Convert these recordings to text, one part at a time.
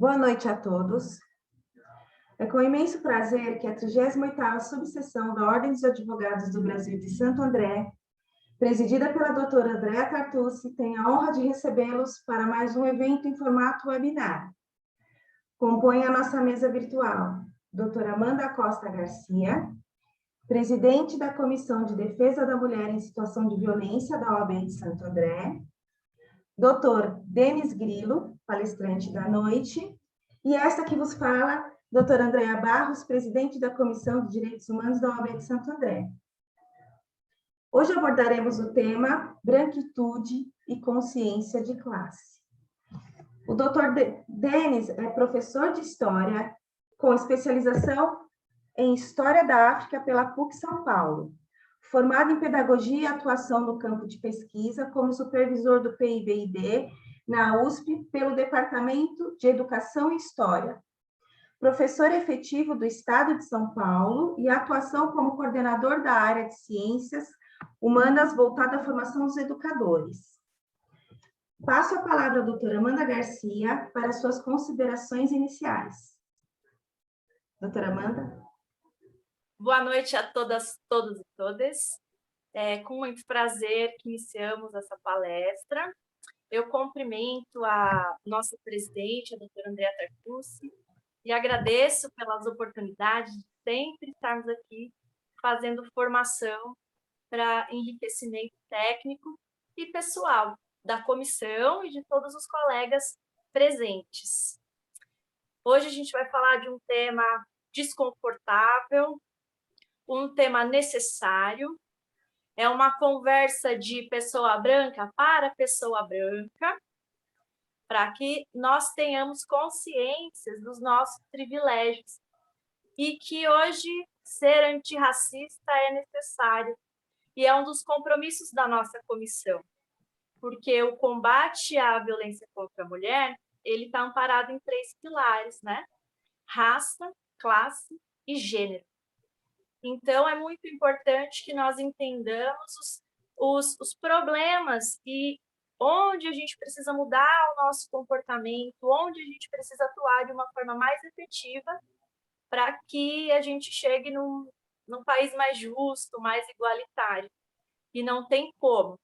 Boa noite a todos. É com imenso prazer que a 38ª subseção da Ordem dos Advogados do Brasil de Santo André, presidida pela doutora Andréa Tartucci, tem a honra de recebê-los para mais um evento em formato webinar. Compõe a nossa mesa virtual doutora Amanda Costa Garcia, presidente da Comissão de Defesa da Mulher em Situação de Violência da OAB de Santo André, doutor Denis Grilo, palestrante da noite, e esta que vos fala, doutora Andréa Barros, presidente da Comissão de Direitos Humanos da OAB de Santo André. Hoje abordaremos o tema Branquitude e Consciência de Classe. O doutor Denis é professor de História, com especialização em História da África pela PUC São Paulo, formado em Pedagogia e Atuação no campo de pesquisa como supervisor do PIBID na USP pelo Departamento de Educação e História, professor efetivo do Estado de São Paulo e atuação como coordenador da área de Ciências Humanas voltada à formação dos educadores. Passo a palavra à doutora Amanda Garcia para suas considerações iniciais. Doutora Amanda. Boa noite a todas, todos e todas. É com muito prazer que iniciamos essa palestra. Eu cumprimento a nossa presidente, a doutora Andréa Tartucci, e agradeço pelas oportunidades de sempre estarmos aqui fazendo formação para enriquecimento técnico e pessoal da comissão e de todos os colegas presentes. Hoje a gente vai falar de um tema desconfortável, um tema necessário, é uma conversa de pessoa branca para pessoa branca, para que nós tenhamos consciência dos nossos privilégios e que hoje ser antirracista é necessário e é um dos compromissos da nossa comissão, porque o combate à violência contra a mulher, ele está amparado em 3 pilares, né? Raça, classe e gênero. Então, é muito importante que nós entendamos os problemas e onde a gente precisa mudar o nosso comportamento, onde a gente precisa atuar de uma forma mais efetiva para que a gente chegue num país mais justo, mais igualitário. E não tem como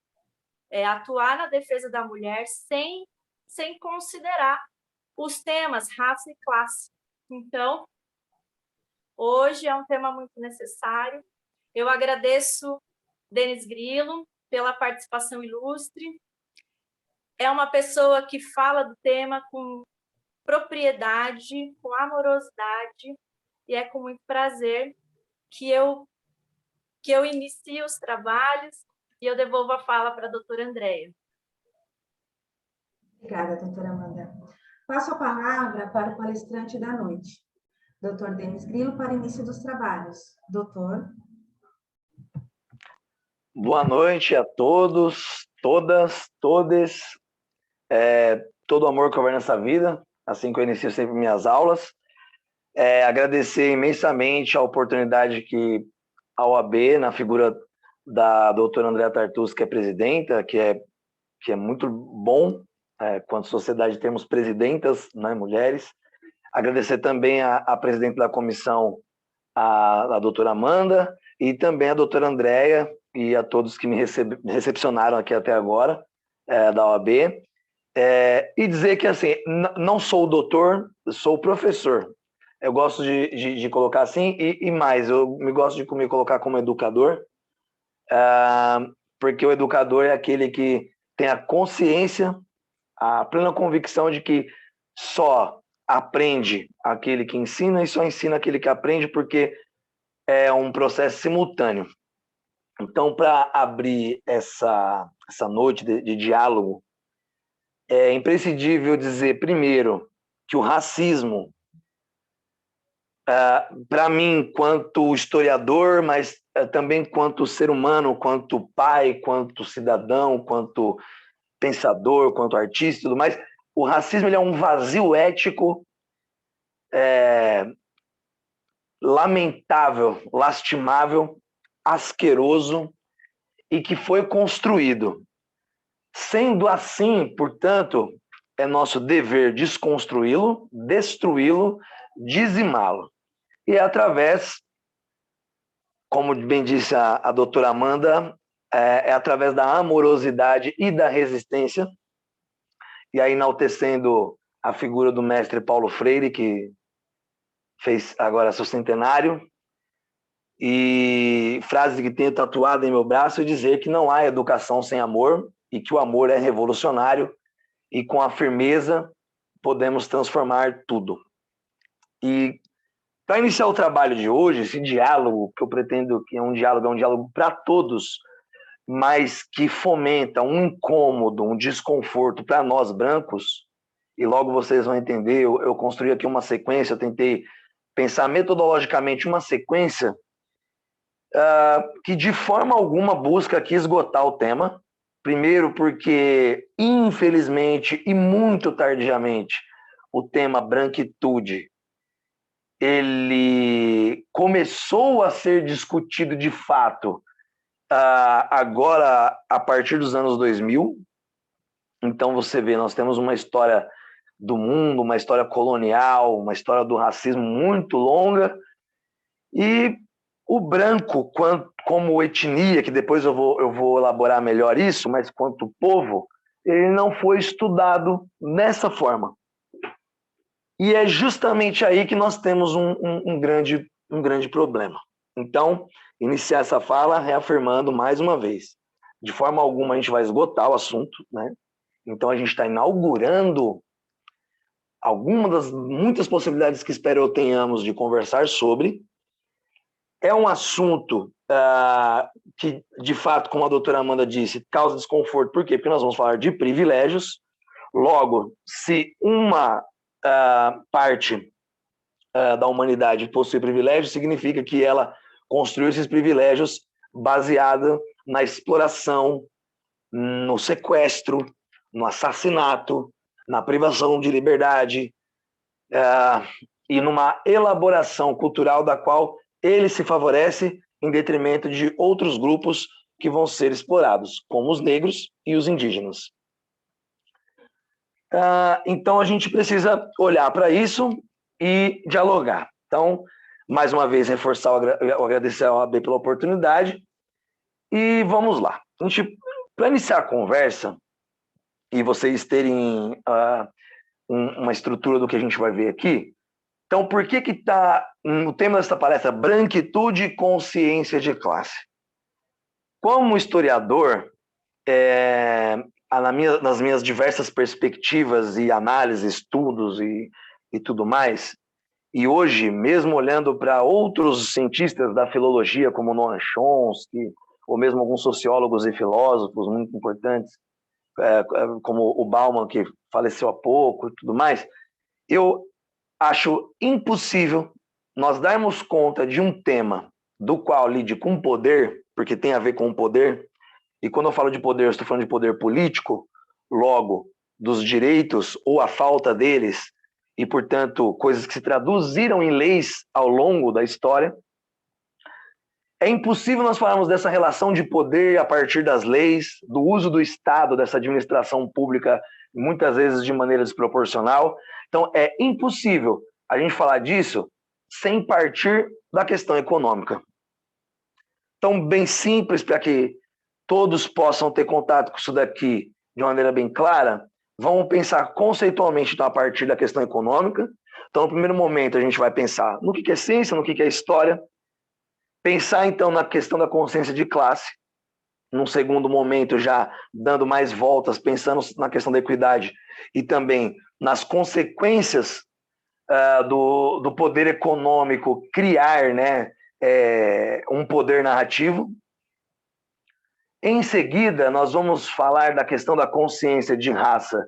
atuar na defesa da mulher sem considerar os temas raça e classe. Então, hoje é um tema muito necessário. Eu agradeço Denis Grilo pela participação ilustre. É uma pessoa que fala do tema com propriedade, com amorosidade, e é com muito prazer que eu inicio os trabalhos e eu devolvo a fala para a doutora Andréa. Obrigada, doutora Amanda. Passo a palavra para o palestrante da noite, doutor Denis Grilo, para início dos trabalhos. Doutor. Boa noite a todos, todas, todes. Todo amor que houver nessa vida, assim que eu inicio sempre minhas aulas. Agradecer imensamente a oportunidade que a OAB, na figura da doutora Andréa Tartucci, que é presidenta, que é muito bom, quanto sociedade temos presidentas, né, mulheres. Agradecer também a presidente da comissão, a doutora Amanda, e também a doutora Andréa, e a todos que me recepcionaram aqui até agora, da OAB. E dizer que, assim, não sou o doutor, sou o professor. Eu gosto de colocar assim, e mais, eu gosto de me colocar como educador, porque o educador é aquele que tem a consciência, a plena convicção de que só aprende aquele que ensina e só ensina aquele que aprende, porque é um processo simultâneo. Então, para abrir essa noite de diálogo, é imprescindível dizer, primeiro, que o racismo, para mim, quanto historiador, mas também quanto ser humano, quanto pai, quanto cidadão, quanto pensador, quanto artista e tudo mais, o racismo ele é um vazio ético lamentável, lastimável, asqueroso e que foi construído. Sendo assim, portanto, é nosso dever desconstruí-lo, destruí-lo, dizimá-lo. E é através, como bem disse a doutora Amanda, é através da amorosidade e da resistência, e aí enaltecendo a figura do mestre Paulo Freire, que fez agora seu centenário, e frase que tenho tatuada em meu braço, dizer que não há educação sem amor, e que o amor é revolucionário, e com a firmeza podemos transformar tudo. E para iniciar o trabalho de hoje, esse diálogo que eu pretendo que é um diálogo para todos, mas que fomenta um incômodo, um desconforto para nós brancos, e logo vocês vão entender, eu construí aqui uma sequência, eu tentei pensar metodologicamente uma sequência que de forma alguma busca aqui esgotar o tema. Primeiro porque, infelizmente e muito tardiamente, o tema branquitude ele começou a ser discutido de fato agora a partir dos anos 2000. Então você vê, nós temos uma história do mundo, uma história colonial, uma história do racismo muito longa, e o branco, como etnia, que depois eu vou elaborar melhor isso, mas quanto povo, ele não foi estudado dessa forma. E é justamente aí que nós temos um grande problema. Então, iniciar essa fala reafirmando mais uma vez. De forma alguma a gente vai esgotar o assunto, né? Então a gente está inaugurando algumas das muitas possibilidades que espero eu tenhamos de conversar sobre. É um assunto que, de fato, como a doutora Amanda disse, causa desconforto. Por quê? Porque nós vamos falar de privilégios. Logo, se uma parte da humanidade possui privilégios, significa que ela construiu esses privilégios baseada na exploração, no sequestro, no assassinato, na privação de liberdade e numa elaboração cultural da qual ele se favorece em detrimento de outros grupos que vão ser explorados, como os negros e os indígenas. Então a gente precisa olhar para isso e dialogar. Então, mais uma vez, reforçar agradecer à OAB pela oportunidade e vamos lá. Para iniciar a conversa e vocês terem uma estrutura do que a gente vai ver aqui, então por que está no tema dessa palestra branquitude e consciência de classe? Como historiador, nas minhas diversas perspectivas e análises, estudos e tudo mais, e hoje, mesmo olhando para outros cientistas da filologia, como Noam Chomsky, ou mesmo alguns sociólogos e filósofos muito importantes, como o Bauman, que faleceu há pouco e tudo mais, eu acho impossível nós darmos conta de um tema do qual lide com poder, porque tem a ver com o poder, e quando eu falo de poder, eu estou falando de poder político, logo, dos direitos ou a falta deles, e, portanto, coisas que se traduziram em leis ao longo da história. É impossível nós falarmos dessa relação de poder a partir das leis, do uso do Estado, dessa administração pública, muitas vezes de maneira desproporcional. Então, é impossível a gente falar disso sem partir da questão econômica. Então, bem simples, para que todos possam ter contato com isso daqui de uma maneira bem clara, vamos pensar conceitualmente então, a partir da questão econômica. Então, no primeiro momento, a gente vai pensar no que é ciência, no que é história, pensar, então, na questão da consciência de classe, num segundo momento, já dando mais voltas, pensando na questão da equidade e também nas consequências do poder econômico criar, né, um poder narrativo. Em seguida, nós vamos falar da questão da consciência de raça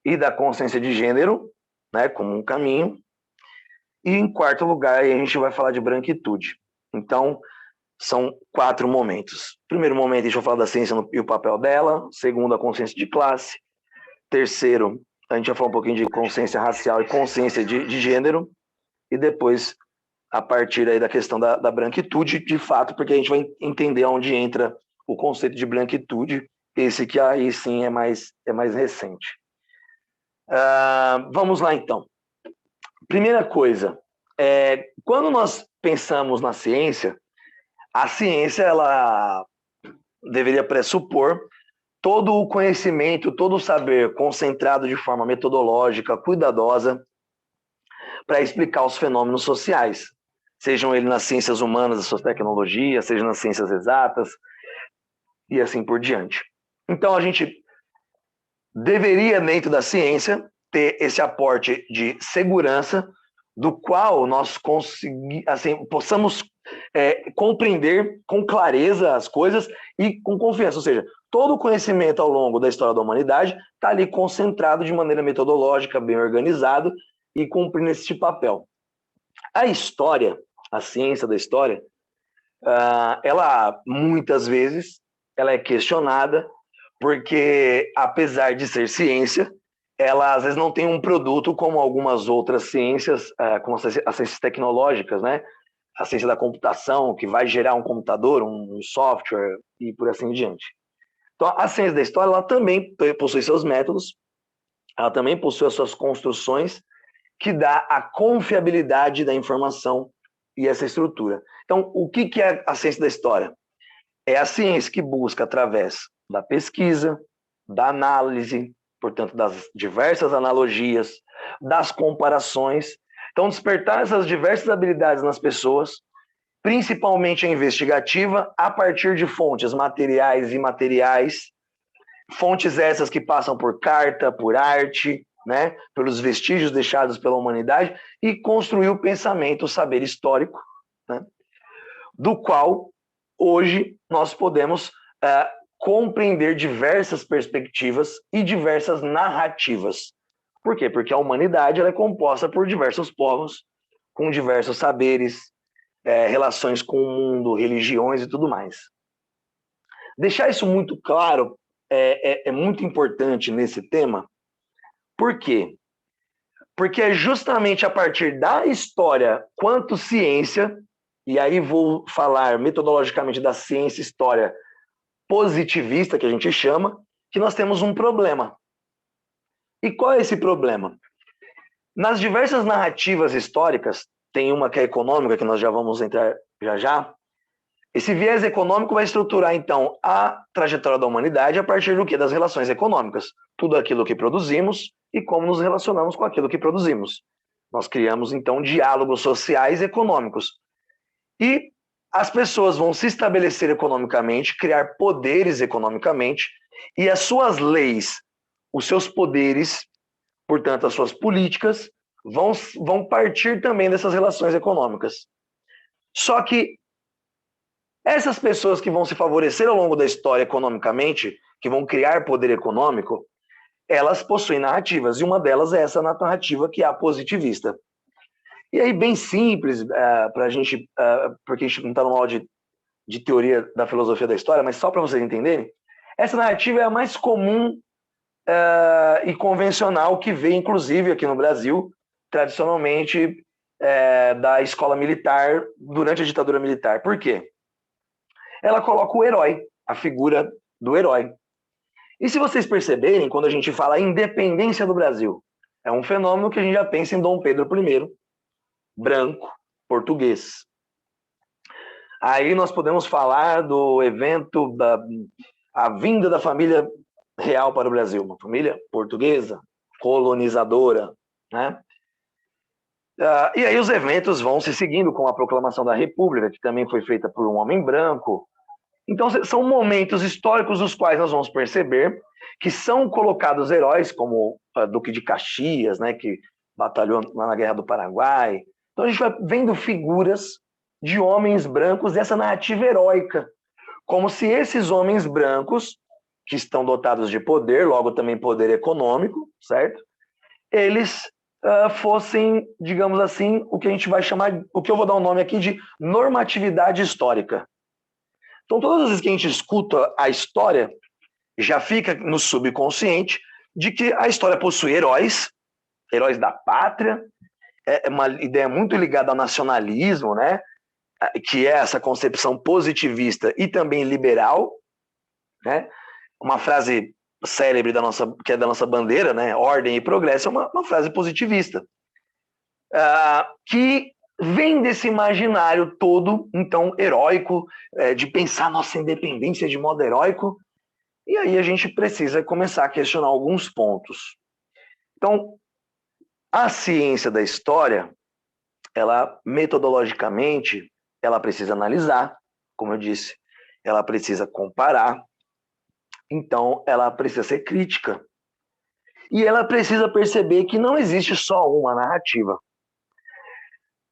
e da consciência de gênero, né, como um caminho. E, em quarto lugar, a gente vai falar de branquitude. Então, são 4 momentos. Primeiro momento, a gente vai falar da ciência e o papel dela. Segundo, a consciência de classe. Terceiro, a gente vai falar um pouquinho de consciência racial e consciência de gênero. E depois, a partir aí da questão da branquitude, de fato, porque a gente vai entender onde entra o conceito de branquitude, esse que aí sim é mais recente. Vamos lá, então. Primeira coisa, quando nós pensamos na ciência, a ciência ela deveria pressupor todo o conhecimento, todo o saber concentrado de forma metodológica, cuidadosa, para explicar os fenômenos sociais, sejam eles nas ciências humanas, as suas tecnologias, sejam nas ciências exatas, e assim por diante. Então, a gente deveria, dentro da ciência, ter esse aporte de segurança, do qual nós possamos compreender com clareza as coisas e com confiança. Ou seja, todo o conhecimento ao longo da história da humanidade está ali concentrado de maneira metodológica, bem organizado e cumprindo esse papel. A história, a ciência da história, ela muitas vezes ela é questionada porque, apesar de ser ciência, ela às vezes não tem um produto como algumas outras ciências, como as ciências tecnológicas, né? A ciência da computação, que vai gerar um computador, um software e por assim diante. Então, a ciência da história ela também possui seus métodos, ela também possui as suas construções, que dá a confiabilidade da informação e essa estrutura. Então, o que é a ciência da história? É a ciência que busca, através da pesquisa, da análise, portanto, das diversas analogias, das comparações. Então, despertar essas diversas habilidades nas pessoas, principalmente a investigativa, a partir de fontes materiais e imateriais, fontes essas que passam por carta, por arte, né, pelos vestígios deixados pela humanidade, e construir o pensamento, o saber histórico, né, do qual hoje nós podemos compreender diversas perspectivas e diversas narrativas. Por quê? Porque a humanidade ela é composta por diversos povos, com diversos saberes, relações com o mundo, religiões e tudo mais. Deixar isso muito claro é muito importante nesse tema. Por quê? Porque é justamente a partir da história quanto ciência, e aí vou falar metodologicamente da ciência-história positivista, que a gente chama, que nós temos um problema. E qual é esse problema? Nas diversas narrativas históricas, tem uma que é econômica, que nós já vamos entrar já. Esse viés econômico vai estruturar, então, a trajetória da humanidade a partir do quê? Das relações econômicas. Tudo aquilo que produzimos e como nos relacionamos com aquilo que produzimos. Nós criamos, então, diálogos sociais e econômicos. E as pessoas vão se estabelecer economicamente, criar poderes economicamente, e as suas leis, os seus poderes, portanto, as suas políticas, vão partir também dessas relações econômicas. Só que essas pessoas que vão se favorecer ao longo da história economicamente, que vão criar poder econômico, elas possuem narrativas, e uma delas é essa narrativa que é a positivista. E aí, bem simples, para a gente, porque a gente não está numa aula de teoria da filosofia da história, mas só para vocês entenderem, essa narrativa é a mais comum e convencional que veio, inclusive, aqui no Brasil, tradicionalmente, da escola militar, durante a ditadura militar. Por quê? Ela coloca o herói, a figura do herói. E se vocês perceberem, quando a gente fala independência do Brasil, é um fenômeno que a gente já pensa em Dom Pedro I, branco, português. Aí nós podemos falar do evento a vinda da família real para o Brasil, uma família portuguesa, colonizadora, né? E aí os eventos vão se seguindo com a proclamação da República, que também foi feita por um homem branco. Então são momentos históricos dos quais nós vamos perceber que são colocados heróis, como Duque de Caxias, né, que batalhou lá na Guerra do Paraguai. Então a gente vai vendo figuras de homens brancos dessa narrativa heróica, como se esses homens brancos, que estão dotados de poder, logo também poder econômico, certo? Eles fossem, digamos assim, o que a gente vai chamar, o que eu vou dar um nome aqui de normatividade histórica. Então todas as vezes que a gente escuta a história, já fica no subconsciente de que a história possui heróis da pátria, é uma ideia muito ligada ao nacionalismo, né? Que é essa concepção positivista e também liberal, né? Uma frase célebre que é da nossa bandeira, né? Ordem e progresso, é uma frase positivista, que vem desse imaginário todo, então, heróico, de pensar nossa independência de modo heróico, e aí a gente precisa começar a questionar alguns pontos. Então, a ciência da história, ela, metodologicamente, ela precisa analisar, como eu disse, ela precisa comparar, então ela precisa ser crítica. E ela precisa perceber que não existe só uma narrativa.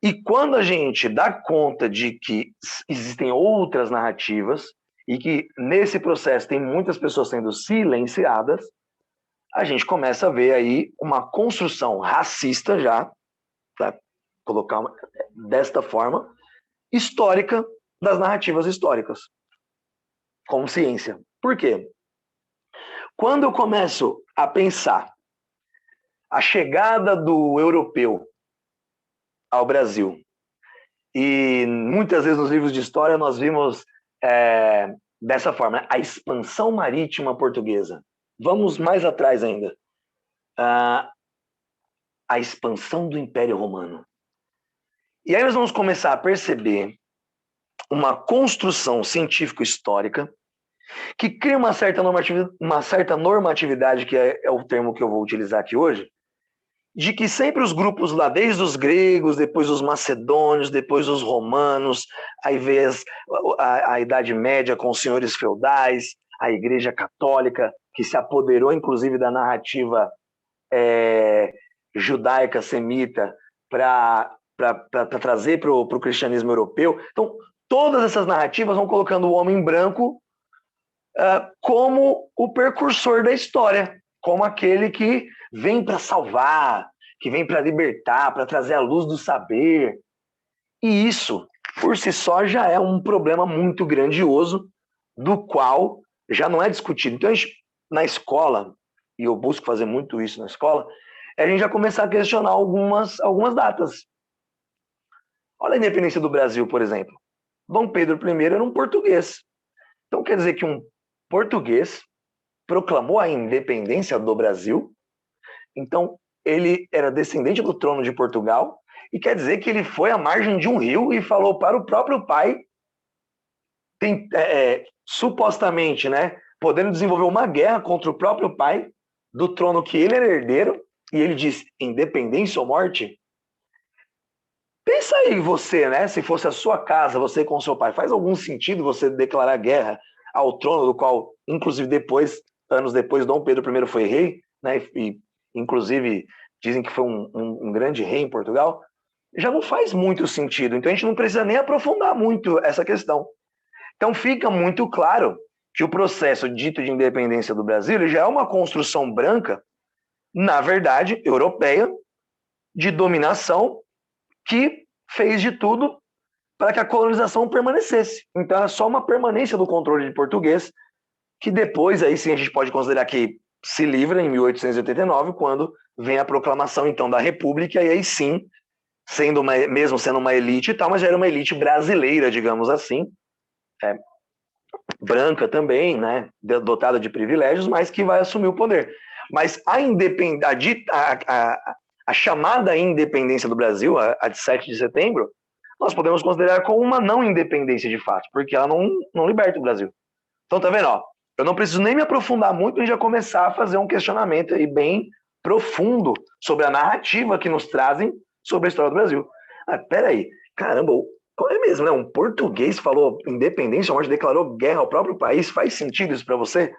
E quando a gente dá conta de que existem outras narrativas e que nesse processo tem muitas pessoas sendo silenciadas, a gente começa a ver aí uma construção racista já, para colocar desta forma, histórica das narrativas históricas, como ciência. Por quê? Quando eu começo a pensar a chegada do europeu ao Brasil, e muitas vezes nos livros de história nós vimos dessa forma, a expansão marítima portuguesa. Vamos mais atrás ainda. A expansão do Império Romano. E aí nós vamos começar a perceber uma construção científico-histórica que cria uma certa normatividade, que é o termo que eu vou utilizar aqui hoje, de que sempre os grupos lá, desde os gregos, depois os macedônios, depois os romanos, aí vem a Idade Média com os senhores feudais, a Igreja Católica, que se apoderou inclusive da narrativa judaica, semita, para trazer para o cristianismo europeu. Então, todas essas narrativas vão colocando o homem branco como o precursor da história, como aquele que vem para salvar, que vem para libertar, para trazer a luz do saber. E isso, por si só, já é um problema muito grandioso, do qual já não é discutido. Então, na escola, e eu busco fazer muito isso na escola, a gente já começar a questionar algumas datas. Olha a independência do Brasil, por exemplo. Dom Pedro I era um português. Então, quer dizer que um português proclamou a independência do Brasil. Então, ele era descendente do trono de Portugal, e quer dizer que ele foi à margem de um rio e falou para o próprio pai, supostamente, né, podendo desenvolver uma guerra contra o próprio pai, do trono que ele era herdeiro, e ele diz, independência ou morte? Pensa aí você, né, se fosse a sua casa, você com seu pai, faz algum sentido você declarar guerra ao trono do qual, inclusive anos depois, Dom Pedro I foi rei, né, e inclusive dizem que foi um grande rei em Portugal? Já não faz muito sentido, então a gente não precisa nem aprofundar muito essa questão. Então fica muito claro que o processo dito de independência do Brasil já é uma construção branca, na verdade, europeia, de dominação, que fez de tudo para que a colonização permanecesse. Então é só uma permanência do controle de português, que depois, aí sim, a gente pode considerar que se livra em 1889, quando vem a proclamação, então, da República, e aí sim, mesmo sendo uma elite e tal, mas já era uma elite brasileira, digamos assim, branca também, né, dotada de privilégios, mas que vai assumir o poder. Mas a chamada independência do Brasil, a de 7 de setembro, nós podemos considerar como uma não independência de fato, porque ela não liberta o Brasil. Então, tá vendo? Ó, eu não preciso nem me aprofundar muito e já começar a fazer um questionamento aí bem profundo sobre a narrativa que nos trazem sobre a história do Brasil. Peraí, caramba, é mesmo, né? Um português falou independência, onde declarou guerra ao próprio país, faz sentido isso para você?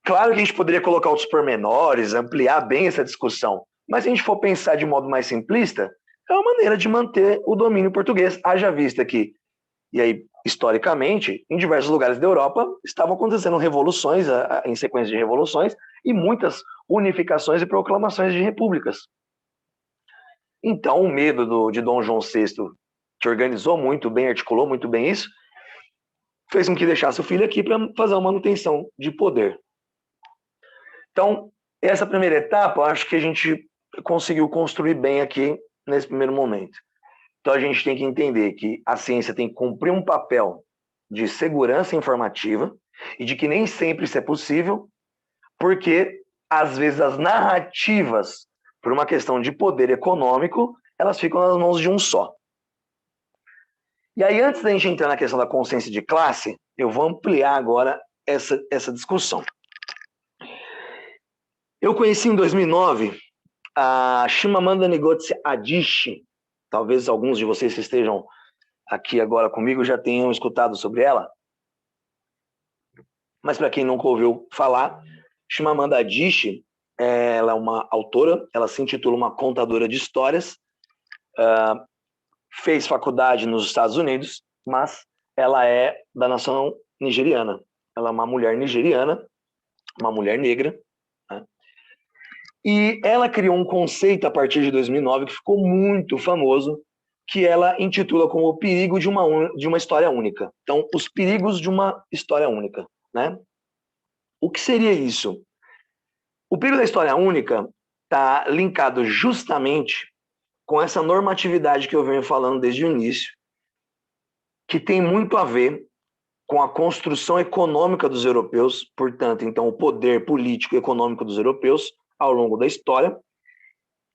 Claro que a gente poderia colocar outros pormenores, ampliar bem essa discussão, mas se a gente for pensar de modo mais simplista, é uma maneira de manter o domínio português, haja vista que, e aí, historicamente, em diversos lugares da Europa, estavam acontecendo revoluções, em sequência de revoluções, e muitas unificações e proclamações de repúblicas. Então, o medo de Dom João VI, que organizou muito bem, articulou muito bem isso, fez com que deixasse o filho aqui para fazer uma manutenção de poder. Então, essa primeira etapa, eu acho que a gente conseguiu construir bem aqui nesse primeiro momento. Então, a gente tem que entender que a ciência tem que cumprir um papel de segurança informativa e de que nem sempre isso é possível, porque, às vezes, as narrativas, por uma questão de poder econômico, elas ficam nas mãos de um só. E aí, antes da gente entrar na questão da consciência de classe, eu vou ampliar agora essa discussão. Eu conheci em 2009 a Chimamanda Ngozi Adichie. Talvez alguns de vocês que estejam aqui agora comigo já tenham escutado sobre ela. Mas para quem nunca ouviu falar, Chimamanda Adichie, ela é uma autora, ela se intitula uma contadora de histórias, fez faculdade nos Estados Unidos, mas ela é da nação nigeriana. Ela é uma mulher nigeriana, uma mulher negra, né? E ela criou um conceito a partir de 2009 que ficou muito famoso, que ela intitula como o perigo de uma história única. Então, os perigos de uma história única, né? O que seria isso? O perigo da história única está linkado justamente com essa normatividade que eu venho falando desde o início, que tem muito a ver com a construção econômica dos europeus, portanto, então, o poder político e econômico dos europeus ao longo da história,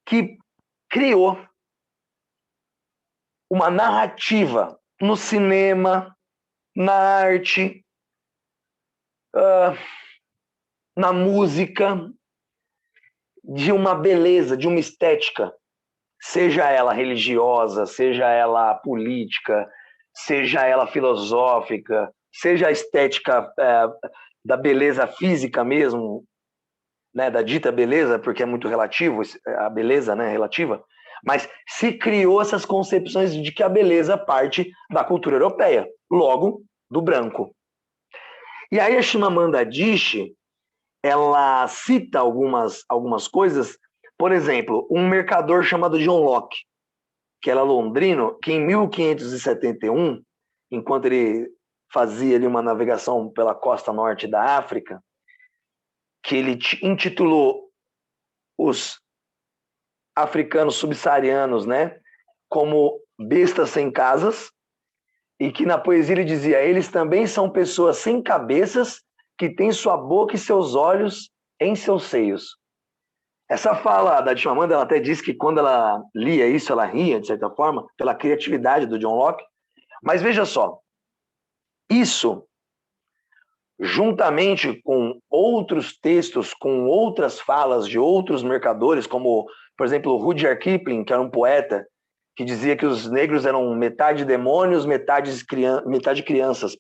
que criou uma narrativa no cinema, na arte, na música, de uma beleza, de uma estética, seja ela religiosa, seja ela política, seja ela filosófica, seja a estética da beleza física mesmo, né, da dita beleza, porque é muito relativo, a beleza, né, relativa, mas se criou essas concepções de que a beleza parte da cultura europeia, logo do branco. E aí a Chimamanda Adichie, ela cita algumas coisas, por exemplo, um mercador chamado John Locke, que era londrino, que em 1571, enquanto ele fazia ali uma navegação pela costa norte da África, que ele intitulou os africanos subsaarianos, né, como bestas sem casas, e que na poesia ele dizia: eles também são pessoas sem cabeças que têm sua boca e seus olhos em seus seios. Essa fala da Chimamanda, ela até diz que quando ela lia isso, ela ria, de certa forma, pela criatividade do John Locke. Mas veja só, isso, juntamente com outros textos, com outras falas de outros mercadores, como, por exemplo, Rudyard Kipling, que era um poeta, que dizia que os negros eram metade demônios, metade crianças.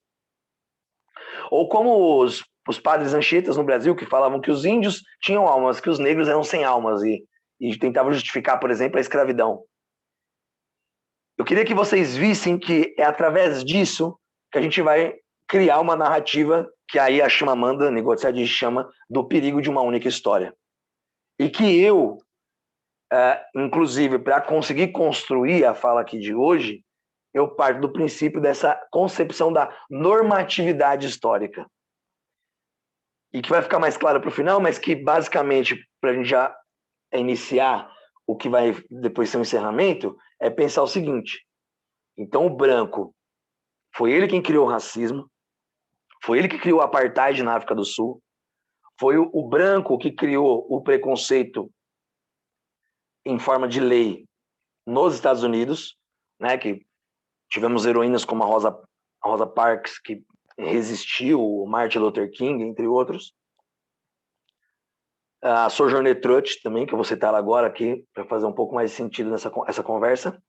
Ou como os padres anchitas no Brasil, que falavam que os índios tinham almas, que os negros eram sem almas, e tentavam justificar, por exemplo, a escravidão. Eu queria que vocês vissem que é através disso que a gente vai criar uma narrativa que aí a Chimamanda Ngozi Adichie chama do perigo de uma única história. E que eu, inclusive, para conseguir construir a fala aqui de hoje, eu parto do princípio dessa concepção da normatividade histórica. E que vai ficar mais claro para o final, mas que basicamente, para a gente já iniciar o que vai depois ser um encerramento, é pensar o seguinte: então o branco, foi ele quem criou o racismo, foi ele que criou o apartheid na África do Sul, foi o branco que criou o preconceito em forma de lei nos Estados Unidos, né, que tivemos heroínas como a Rosa Parks, que resistiu, o Martin Luther King, entre outros. A Sojourner Truth também, que eu vou citar ela agora aqui, para fazer um pouco mais de sentido nessa conversa.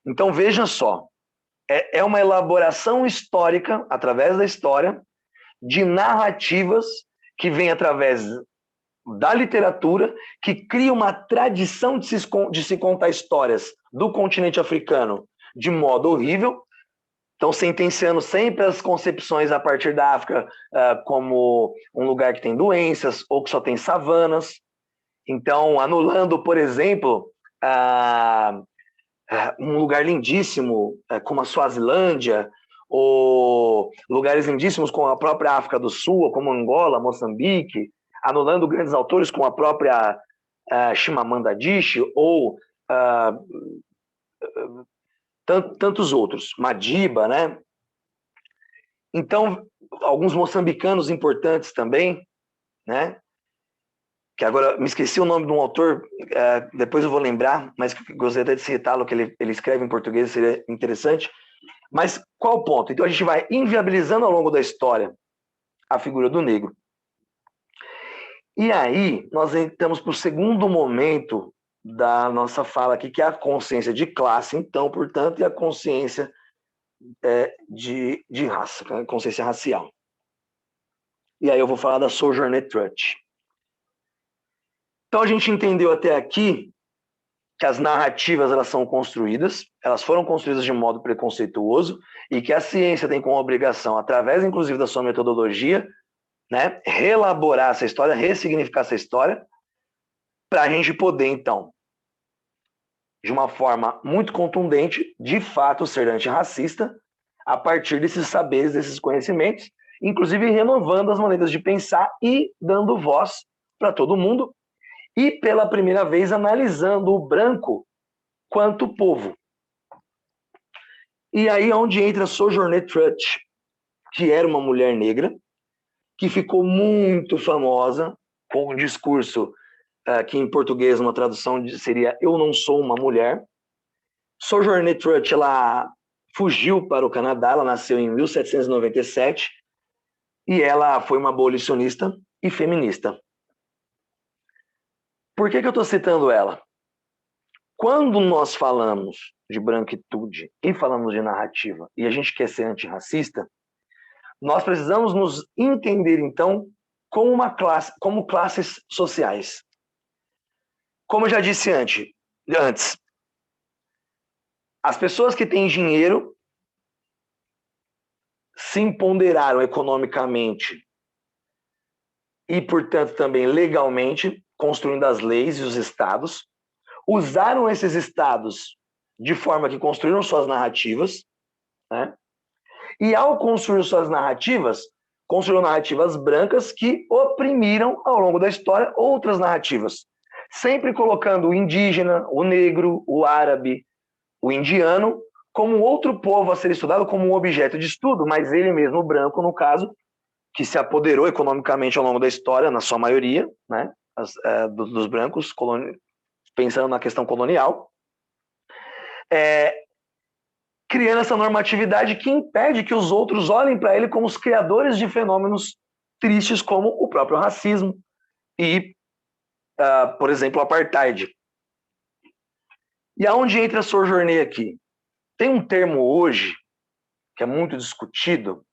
Então, veja só, é uma elaboração histórica, através da história, de narrativas que vem através da literatura, que cria uma tradição de se contar histórias do continente africano de modo horrível, então sentenciando sempre as concepções a partir da África como um lugar que tem doenças ou que só tem savanas. Então, anulando, por exemplo, um lugar lindíssimo como a Suazilândia, ou lugares lindíssimos como a própria África do Sul, como Angola, Moçambique, anulando grandes autores como a própria Chimamanda Adichie, ou tantos outros, Madiba, né? Então, alguns moçambicanos importantes também, né? que agora me esqueci o nome de um autor, depois eu vou lembrar, mas gostaria de citá-lo, que ele escreve em português, seria interessante. Mas qual o ponto? Então a gente vai inviabilizando ao longo da história a figura do negro. E aí nós entramos para o segundo momento da nossa fala aqui, que é a consciência de classe, então, portanto, e a consciência de raça, a consciência racial. E aí eu vou falar da Sojourner Truth. Então a gente entendeu até aqui que as narrativas elas são construídas, elas foram construídas de modo preconceituoso e que a ciência tem como obrigação, através inclusive da sua metodologia, né, reelaborar essa história, ressignificar essa história, para a gente poder, então, de uma forma muito contundente, de fato ser antirracista, a partir desses saberes, desses conhecimentos, inclusive renovando as maneiras de pensar e dando voz para todo mundo, e pela primeira vez analisando o branco quanto povo. E aí é onde entra Sojourner Truth, que era uma mulher negra, que ficou muito famosa com um discurso que em português uma tradução seria "Eu não sou uma mulher". Sojourner Truth, ela fugiu para o Canadá, ela nasceu em 1797 e ela foi uma abolicionista e feminista. Por que eu estou citando ela? Quando nós falamos de branquitude e falamos de narrativa e a gente quer ser antirracista, nós precisamos nos entender, então, como classes sociais. Como eu já disse antes, as pessoas que têm dinheiro se empoderaram economicamente e, portanto, também legalmente, construindo as leis e os estados, usaram esses estados de forma que construíram suas narrativas, né? E ao construir suas narrativas, construíram narrativas brancas que oprimiram ao longo da história outras narrativas, sempre colocando o indígena, o negro, o árabe, o indiano como outro povo a ser estudado, como um objeto de estudo, mas ele mesmo, o branco, no caso, que se apoderou economicamente ao longo da história, na sua maioria, né, dos brancos, pensando na questão colonial, criando essa normatividade que impede que os outros olhem para ele como os criadores de fenômenos tristes como o próprio racismo e, por exemplo, o apartheid. E aonde entra a Sojourner aqui? Tem um termo hoje que é muito discutido,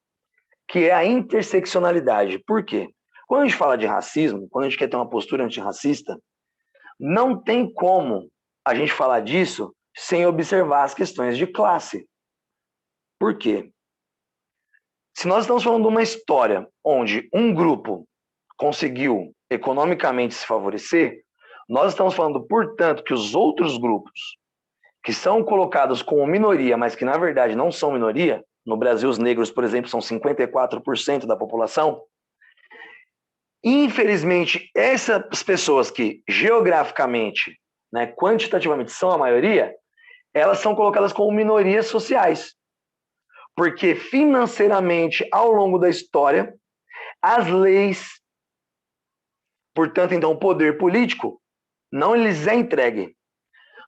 que é a interseccionalidade. Por quê? Quando a gente fala de racismo, quando a gente quer ter uma postura antirracista, não tem como a gente falar disso sem observar as questões de classe. Por quê? Se nós estamos falando de uma história onde um grupo conseguiu economicamente se favorecer, nós estamos falando, portanto, que os outros grupos que são colocados como minoria, mas que na verdade não são minoria, no Brasil os negros, por exemplo, são 54% da população, infelizmente essas pessoas que geograficamente, né, quantitativamente são a maioria, elas são colocadas como minorias sociais. Porque financeiramente, ao longo da história, as leis, portanto, então, o poder político, não lhes é entregue.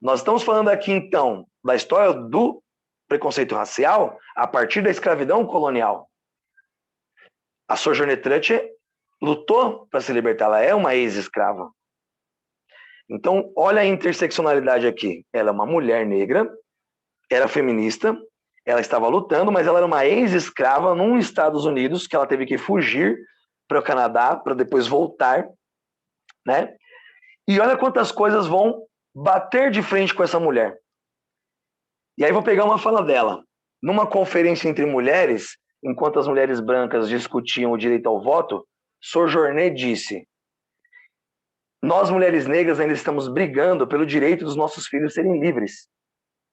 Nós estamos falando aqui, então, da história do preconceito racial a partir da escravidão colonial. A Sojourner Truth lutou para se libertar, ela é uma ex-escrava. Então, olha a interseccionalidade aqui. Ela é uma mulher negra, era feminista, ela estava lutando, mas ela era uma ex-escrava nos Estados Unidos, que ela teve que fugir para o Canadá, para depois voltar, né? E olha quantas coisas vão bater de frente com essa mulher. E aí vou pegar uma fala dela. Numa conferência entre mulheres, enquanto as mulheres brancas discutiam o direito ao voto, Sojourner disse: nós, mulheres negras, ainda estamos brigando pelo direito dos nossos filhos serem livres,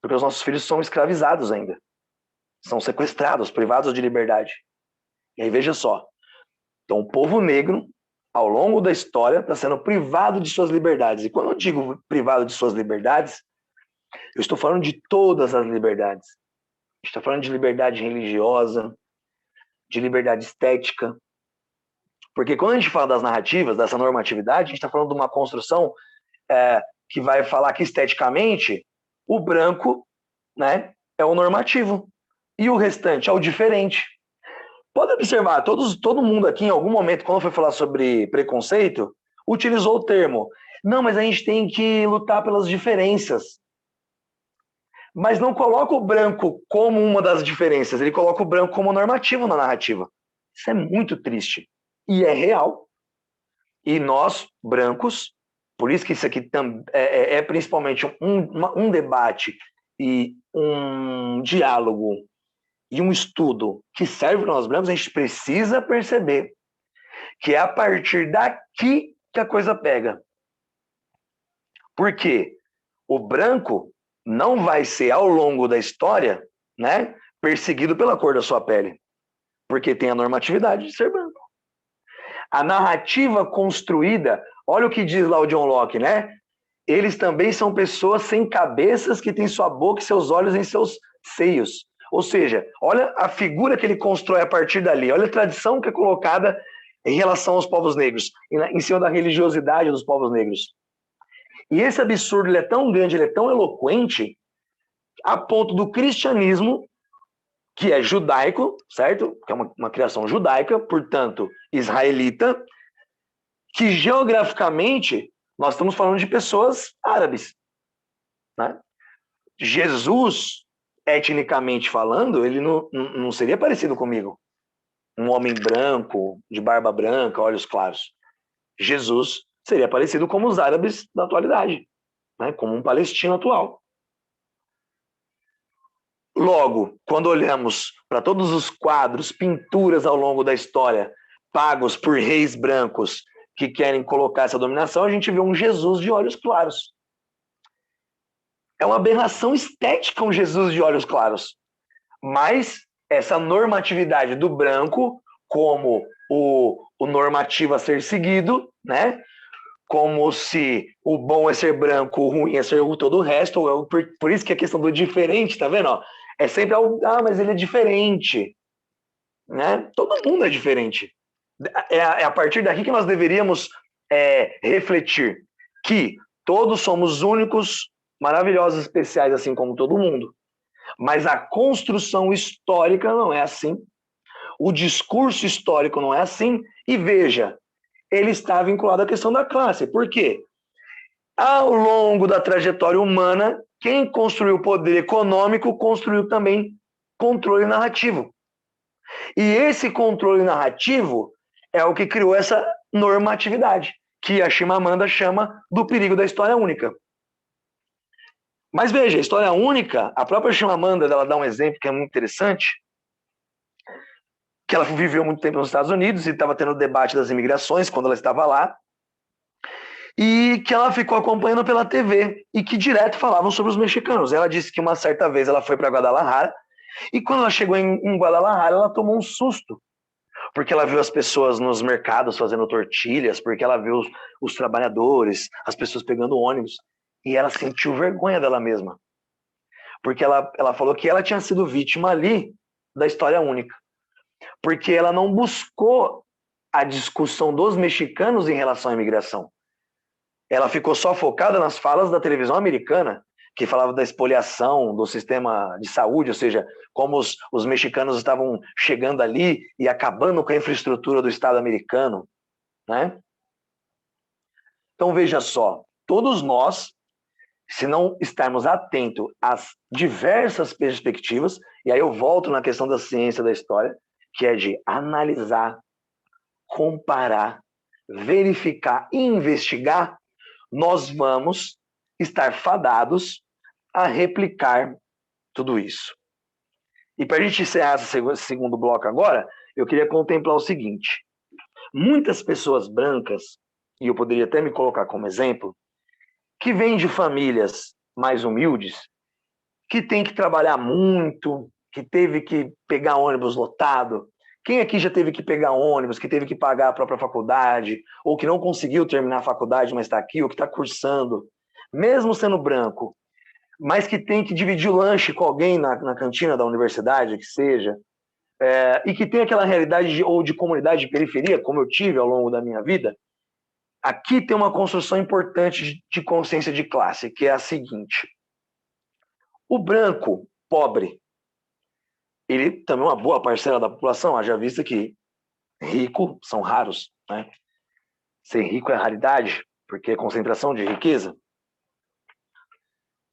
porque os nossos filhos são escravizados ainda. São sequestrados, privados de liberdade. E aí veja só. Então o povo negro, ao longo da história, está sendo privado de suas liberdades. E quando eu digo privado de suas liberdades, eu estou falando de todas as liberdades. A gente está falando de liberdade religiosa, de liberdade estética, Porque quando a gente fala das narrativas, dessa normatividade, a gente está falando de uma construção que vai falar que esteticamente o branco, né, é o normativo e o restante é o diferente. Pode observar, todo mundo aqui, em algum momento, quando foi falar sobre preconceito, utilizou o termo. Não, mas a gente tem que lutar pelas diferenças. Mas não coloca o branco como uma das diferenças, ele coloca o branco como normativo na narrativa. Isso é muito triste. E é real. E nós, brancos, por isso que isso aqui é principalmente um debate e um diálogo e um estudo que serve para nós brancos, a gente precisa perceber que é a partir daqui que a coisa pega. Por quê? O branco não vai ser, ao longo da história, né, perseguido pela cor da sua pele, porque tem a normatividade de ser branco. A narrativa construída, olha o que diz lá o John Locke, né? Eles também são pessoas sem cabeças que têm sua boca e seus olhos em seus seios. Ou seja, olha a figura que ele constrói a partir dali, olha a tradição que é colocada em relação aos povos negros, em cima da religiosidade dos povos negros. E esse absurdo ele é tão grande, ele é tão eloquente, a ponto do cristianismo, que é judaico, certo? Que é uma criação judaica, portanto, israelita, que geograficamente nós estamos falando de pessoas árabes, né? Jesus, etnicamente falando, ele não seria parecido comigo. Um homem branco, de barba branca, olhos claros. Jesus seria parecido como os árabes da atualidade, né? Como um palestino atual. Logo, quando olhamos para todos os quadros, pinturas ao longo da história, pagos por reis brancos que querem colocar essa dominação, a gente vê um Jesus de olhos claros. É uma aberração estética um Jesus de olhos claros. Mas essa normatividade do branco como o normativo a ser seguido, né? Como se o bom é ser branco, o ruim é ser todo o resto. Por isso que a questão do diferente, tá vendo? Ó, é sempre algo, mas ele é diferente. Né? Todo mundo é diferente. É a partir daqui que nós deveríamos refletir que todos somos únicos, maravilhosos, especiais, assim como todo mundo. Mas a construção histórica não é assim. O discurso histórico não é assim. E veja, ele está vinculado à questão da classe. Por quê? Ao longo da trajetória humana, quem construiu o poder econômico construiu também controle narrativo. E esse controle narrativo é o que criou essa normatividade, que a Chimamanda chama do perigo da história única. Mas veja, a história única, a própria Chimamanda, ela dá um exemplo que é muito interessante, que ela viveu muito tempo nos Estados Unidos e estava tendo o debate das imigrações quando ela estava lá, e que ela ficou acompanhando pela TV, e que direto falavam sobre os mexicanos. Ela disse que uma certa vez ela foi para Guadalajara, e quando ela chegou em Guadalajara, ela tomou um susto, porque ela viu as pessoas nos mercados fazendo tortilhas, porque ela viu os trabalhadores, as pessoas pegando ônibus, e ela sentiu vergonha dela mesma, porque ela falou que ela tinha sido vítima ali da história única, porque ela não buscou a discussão dos mexicanos em relação à imigração. Ela ficou só focada nas falas da televisão americana, que falava da expoliação do sistema de saúde, ou seja, como os mexicanos estavam chegando ali e acabando com a infraestrutura do Estado americano, né? Então veja só, todos nós, se não estarmos atentos às diversas perspectivas, e aí eu volto na questão da ciência da história, que é de analisar, comparar, verificar e investigar, nós vamos estar fadados a replicar tudo isso. E para a gente encerrar esse segundo bloco agora, eu queria contemplar o seguinte. Muitas pessoas brancas, e eu poderia até me colocar como exemplo, que vêm de famílias mais humildes, que tem que trabalhar muito, que teve que pegar ônibus lotado. Quem aqui já teve que pegar ônibus, que teve que pagar a própria faculdade, ou que não conseguiu terminar a faculdade, mas está aqui, ou que está cursando, mesmo sendo branco, mas que tem que dividir o lanche com alguém na cantina da universidade, que seja, e que tem aquela realidade ou de comunidade de periferia, como eu tive ao longo da minha vida, aqui tem uma construção importante de consciência de classe, que é a seguinte. O branco pobre, ele também é uma boa parcela da população, haja vista que rico são raros, né? Ser rico é raridade, porque é concentração de riqueza.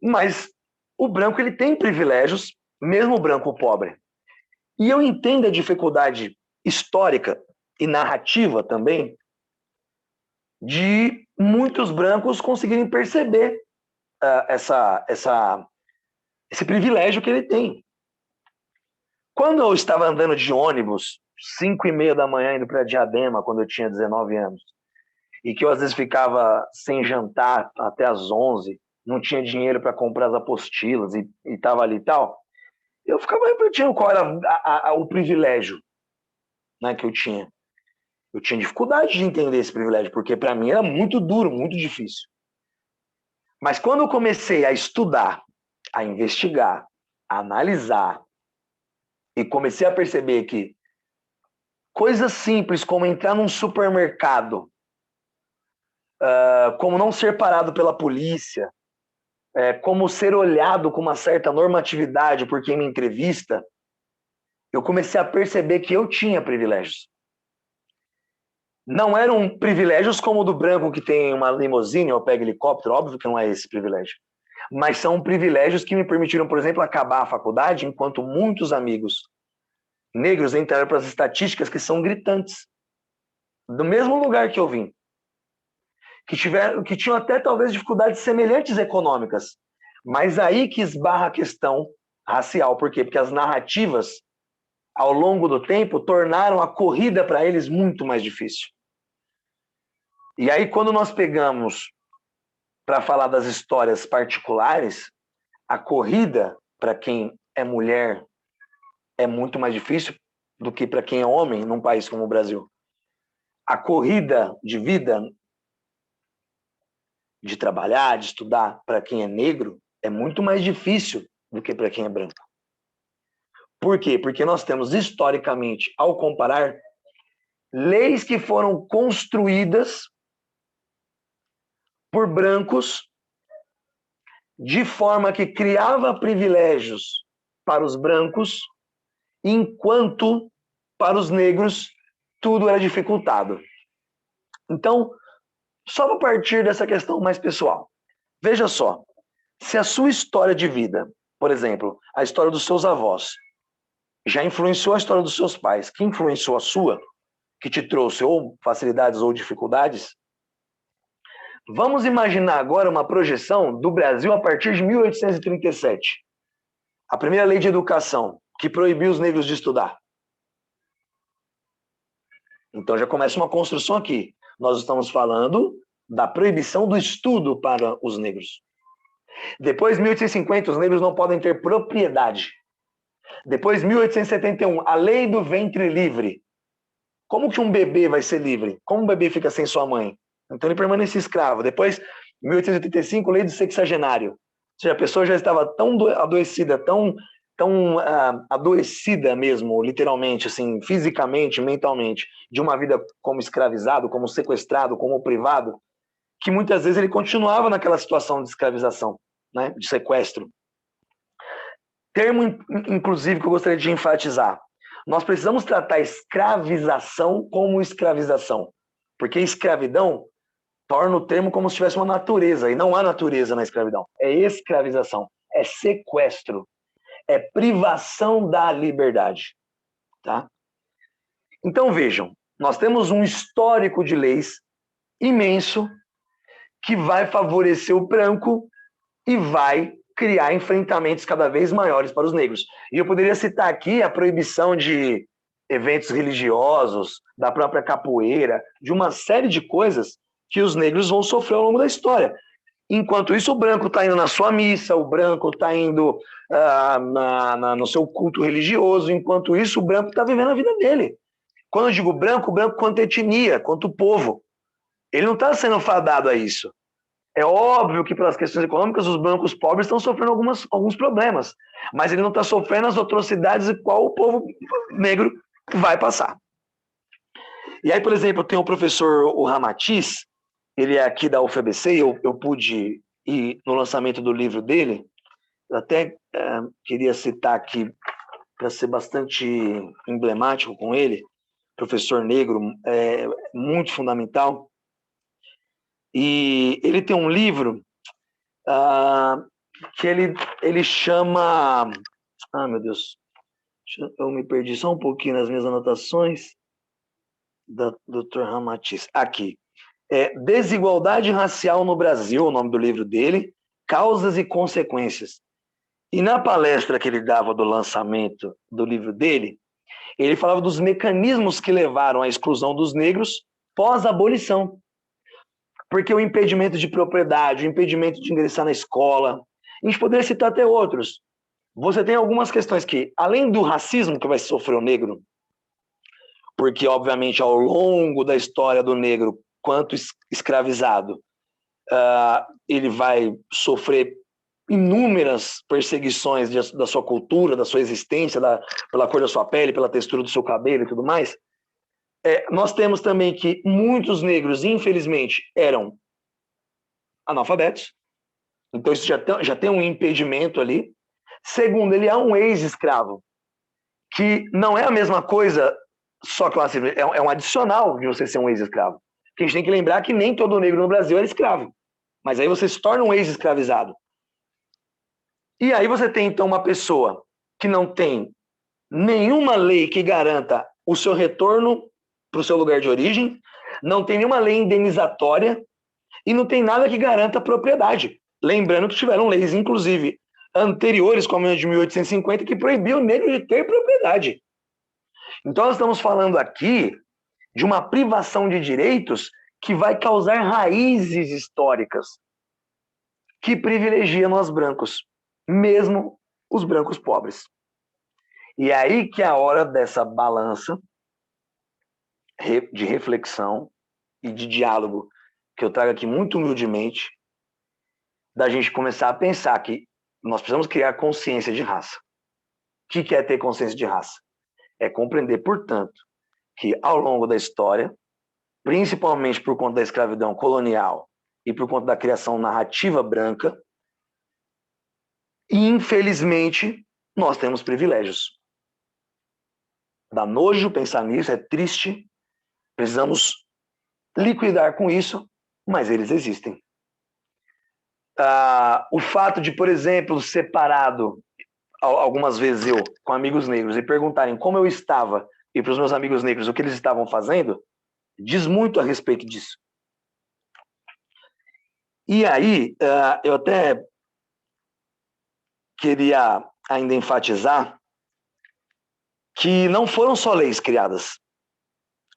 Mas o branco ele tem privilégios, mesmo o branco pobre. E eu entendo a dificuldade histórica e narrativa também de muitos brancos conseguirem perceber esse privilégio que ele tem. Quando eu estava andando de ônibus, 5h30 da manhã, indo para Diadema, quando eu tinha 19 anos, e que eu às vezes ficava sem jantar até às 11, não tinha dinheiro para comprar as apostilas e estava ali e tal, eu ficava refletindo qual era o privilégio, né, que eu tinha. Eu tinha dificuldade de entender esse privilégio, porque para mim era muito duro, muito difícil. Mas quando eu comecei a estudar, a investigar, a analisar, e comecei a perceber que coisas simples como entrar num supermercado, como não ser parado pela polícia, como ser olhado com uma certa normatividade por quem me entrevista, eu comecei a perceber que eu tinha privilégios. Não eram privilégios como o do branco que tem uma limusine ou pega helicóptero, óbvio que não é esse privilégio. Mas são privilégios que me permitiram, por exemplo, acabar a faculdade, enquanto muitos amigos negros entraram para as estatísticas que são gritantes. Do mesmo lugar que eu vim. Que tinham até talvez dificuldades semelhantes econômicas. Mas aí que esbarra a questão racial. Por quê? Porque as narrativas, ao longo do tempo, tornaram a corrida para eles muito mais difícil. E aí, quando nós pegamos para falar das histórias particulares, a corrida para quem é mulher é muito mais difícil do que para quem é homem num país como o Brasil. A corrida de vida, de trabalhar, de estudar para quem é negro, é muito mais difícil do que para quem é branco. Por quê? Porque nós temos, historicamente, ao comparar, leis que foram construídas por brancos de forma que criava privilégios para os brancos, enquanto para os negros tudo era dificultado. Então, só a partir dessa questão mais pessoal. Veja só, se a sua história de vida, por exemplo, a história dos seus avós, já influenciou a história dos seus pais, que influenciou a sua, que te trouxe ou facilidades ou dificuldades, vamos imaginar agora uma projeção do Brasil a partir de 1837. A primeira lei de educação, que proibiu os negros de estudar. Então já começa uma construção aqui. Nós estamos falando da proibição do estudo para os negros. Depois, 1850, os negros não podem ter propriedade. Depois, 1871, a lei do ventre livre. Como que um bebê vai ser livre? Como um bebê fica sem sua mãe? Então ele permanece escravo. Depois, 1885, lei do sexagenário. Ou seja, a pessoa já estava tão adoecida, tão adoecida mesmo, literalmente, assim, fisicamente, mentalmente, de uma vida como escravizado, como sequestrado, como privado, que muitas vezes ele continuava naquela situação de escravização, né, de sequestro. Termo, inclusive, que eu gostaria de enfatizar. Nós precisamos tratar a escravização como escravização, porque escravidão torna o termo como se tivesse uma natureza, e não há natureza na escravidão. É escravização, é sequestro, é privação da liberdade. Tá? Então vejam, nós temos um histórico de leis imenso que vai favorecer o branco e vai criar enfrentamentos cada vez maiores para os negros. E eu poderia citar aqui a proibição de eventos religiosos, da própria capoeira, de uma série de coisas que os negros vão sofrer ao longo da história. Enquanto isso, o branco está indo na sua missa, o branco está indo no seu culto religioso, enquanto isso, o branco está vivendo a vida dele. Quando eu digo branco quanto etnia, quanto povo. Ele não está sendo fadado a isso. É óbvio que pelas questões econômicas os brancos pobres estão sofrendo alguns problemas, mas ele não está sofrendo as atrocidades de qual o povo negro vai passar. E aí, por exemplo, tem o professor Ramatiz, ele é aqui da UFABC, eu pude ir no lançamento do livro dele, eu até queria citar aqui, para ser bastante emblemático com ele, professor negro, muito fundamental, e ele tem um livro que ele chama... Ah, meu Deus, eu me perdi só um pouquinho nas minhas anotações, da Dr. Ramatiz. Aqui. Desigualdade Racial no Brasil, o nome do livro dele, Causas e Consequências. E na palestra que ele dava do lançamento do livro dele, ele falava dos mecanismos que levaram à exclusão dos negros pós-abolição. Porque o impedimento de propriedade, o impedimento de ingressar na escola, a gente poderia citar até outros. Você tem algumas questões que, além do racismo que vai sofrer o negro, porque, obviamente, ao longo da história do negro, quanto escravizado, ele vai sofrer inúmeras perseguições da sua cultura, da sua existência, pela cor da sua pele, pela textura do seu cabelo e tudo mais. Nós temos também que muitos negros, infelizmente, eram analfabetos. Então, isso já tem um impedimento ali. Segundo, ele é um ex-escravo, que não é a mesma coisa só classe, é um adicional de você ser um ex-escravo. Porque a gente tem que lembrar que nem todo negro no Brasil era escravo. Mas aí você se torna um ex-escravizado. E aí você tem, então, uma pessoa que não tem nenhuma lei que garanta o seu retorno para o seu lugar de origem, não tem nenhuma lei indenizatória e não tem nada que garanta a propriedade. Lembrando que tiveram leis, inclusive, anteriores, como a de 1850, que proibiam o negro de ter propriedade. Então, nós estamos falando aqui de uma privação de direitos que vai causar raízes históricas que privilegiam nós brancos, mesmo os brancos pobres. E é aí que é a hora dessa balança de reflexão e de diálogo que eu trago aqui muito humildemente, da gente começar a pensar que nós precisamos criar consciência de raça. O que é ter consciência de raça? É compreender, portanto, que ao longo da história, principalmente por conta da escravidão colonial e por conta da criação narrativa branca, infelizmente, nós temos privilégios. Dá nojo pensar nisso, é triste, precisamos liquidar com isso, mas eles existem. O fato de, por exemplo, separado, algumas vezes eu, com amigos negros, e perguntarem como eu estava, e para os meus amigos negros o que eles estavam fazendo, diz muito a respeito disso. E aí, eu até queria ainda enfatizar que não foram só leis criadas.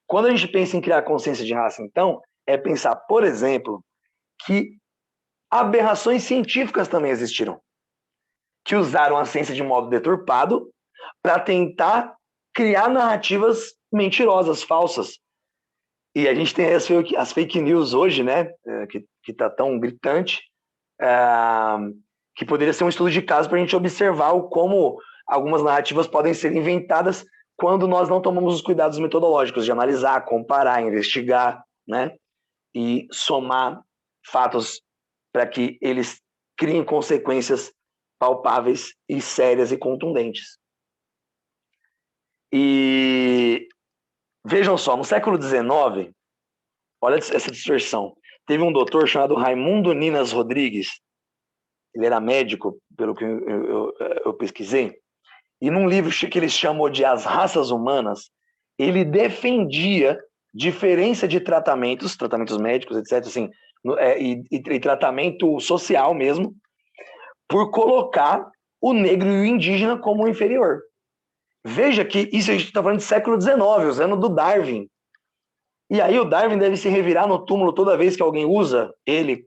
Quando a gente pensa em criar consciência de raça, então, é pensar, por exemplo, que aberrações científicas também existiram, que usaram a ciência de modo deturpado para tentar criar narrativas mentirosas, falsas. E a gente tem as fake news hoje, né, que está tão gritante, que poderia ser um estudo de caso para a gente observar como algumas narrativas podem ser inventadas quando nós não tomamos os cuidados metodológicos de analisar, comparar, investigar, né, e somar fatos para que eles criem consequências palpáveis e sérias e contundentes. E vejam só, no século XIX, olha essa distorção, teve um doutor chamado Raimundo Ninas Rodrigues, ele era médico, pelo que eu pesquisei, e num livro que ele chamou de As Raças Humanas, ele defendia diferença de tratamentos médicos, etc., assim, e tratamento social mesmo, por colocar o negro e o indígena como inferior. Veja que isso a gente está falando de século XIX, os anos do Darwin. E aí o Darwin deve se revirar no túmulo toda vez que alguém usa ele,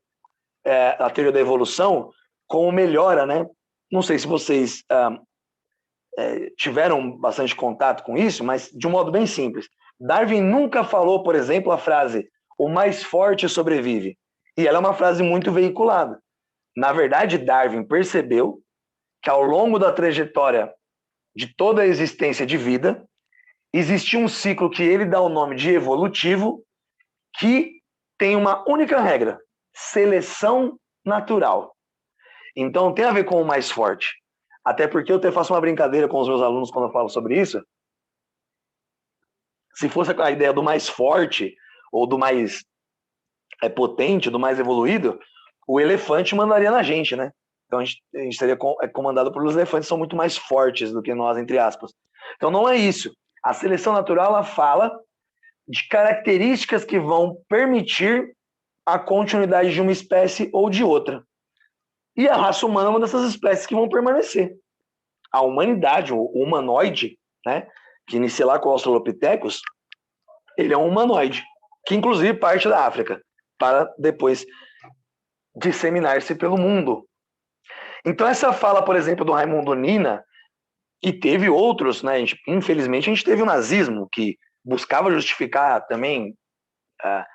a teoria da evolução, como melhora, né? Não sei se vocês tiveram bastante contato com isso, mas de um modo bem simples. Darwin nunca falou, por exemplo, a frase "o mais forte sobrevive". E ela é uma frase muito veiculada. Na verdade, Darwin percebeu que ao longo da trajetória de toda a existência de vida, existia um ciclo que ele dá o nome de evolutivo, que tem uma única regra: seleção natural. Então tem a ver com o mais forte. Até porque eu até faço uma brincadeira com os meus alunos quando eu falo sobre isso. Se fosse a ideia do mais forte, ou do mais potente, do mais evoluído, o elefante mandaria na gente, né? Então a gente seria comandado por elefantes que são muito mais fortes do que nós, entre aspas. Então não é isso. A seleção natural, ela fala de características que vão permitir a continuidade de uma espécie ou de outra. E a raça humana é uma dessas espécies que vão permanecer. A humanidade, o humanoide, né, que inicia lá com o Australopithecus, ele é um humanoide, que inclusive parte da África, para depois disseminar-se pelo mundo. Então essa fala, por exemplo, do Raimundo Nina, e teve outros, né, infelizmente a gente teve o nazismo, que buscava justificar também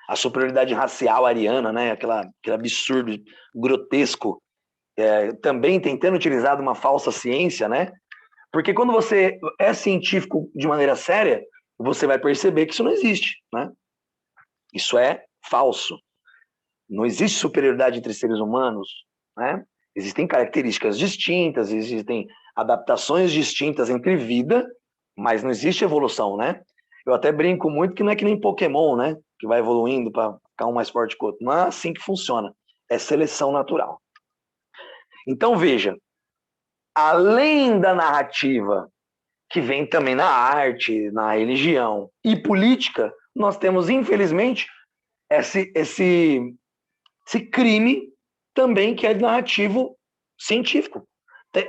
a superioridade racial ariana, né, aquele absurdo grotesco, também tentando utilizar uma falsa ciência, né? Porque quando você é científico de maneira séria, você vai perceber que isso não existe, né? Isso é falso. Não existe superioridade entre seres humanos, né? Existem características distintas, existem adaptações distintas entre vida, mas não existe evolução, né? Eu até brinco muito que não é que nem Pokémon, né? Que vai evoluindo para ficar um mais forte que o outro. Não é assim que funciona. É seleção natural. Então, veja, além da narrativa, que vem também na arte, na religião e política, nós temos, infelizmente, esse crime também que é narrativo científico.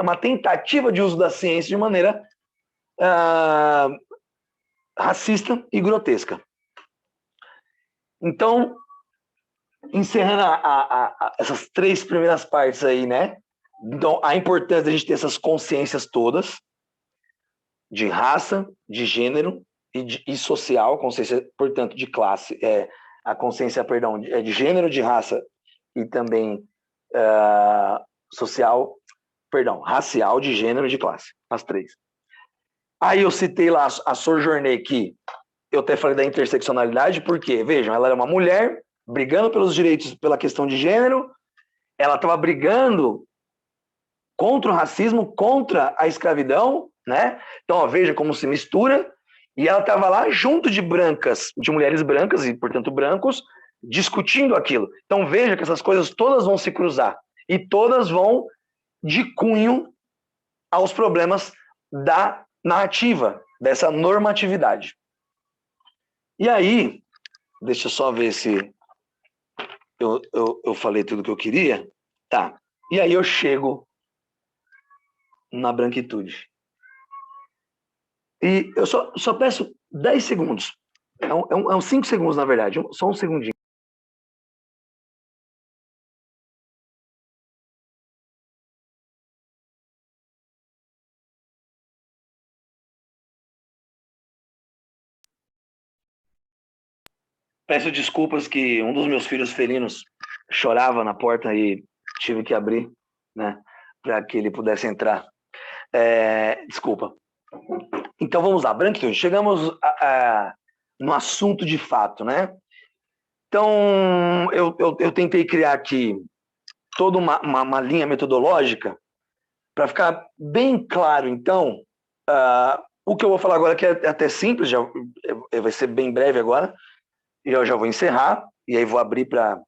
Uma tentativa de uso da ciência de maneira racista e grotesca. Então, encerrando essas 3 primeiras partes aí, né? Então, a importância da gente ter essas consciências todas, de raça, de gênero e social, consciência, portanto, de classe, a consciência, perdão, de gênero, de raça e também social, perdão, racial, de gênero e de classe, as 3. Aí eu citei lá a Sojourner, que eu até falei da interseccionalidade, porque, vejam, ela era uma mulher brigando pelos direitos, pela questão de gênero, ela estava brigando contra o racismo, contra a escravidão, né? Então, ó, veja como se mistura, e ela estava lá junto de brancas, de mulheres brancas e, portanto, brancos, discutindo aquilo. Então, veja que essas coisas todas vão se cruzar, e todas vão de cunho aos problemas da narrativa, dessa normatividade. E aí, deixa eu só ver se eu falei tudo que eu queria. Tá. E aí eu chego na branquitude. E eu só peço 10 segundos. É uns 5 segundos, na verdade. Só um segundinho. Peço desculpas que um dos meus filhos felinos chorava na porta e tive que abrir, né, para que ele pudesse entrar. Desculpa. Então vamos lá, branquitude. Chegamos no assunto de fato, né? Então eu tentei criar aqui toda uma linha metodológica para ficar bem claro. Então, o que eu vou falar agora que é até simples, já vai ser bem breve agora. E eu já vou encerrar, e aí vou abrir para,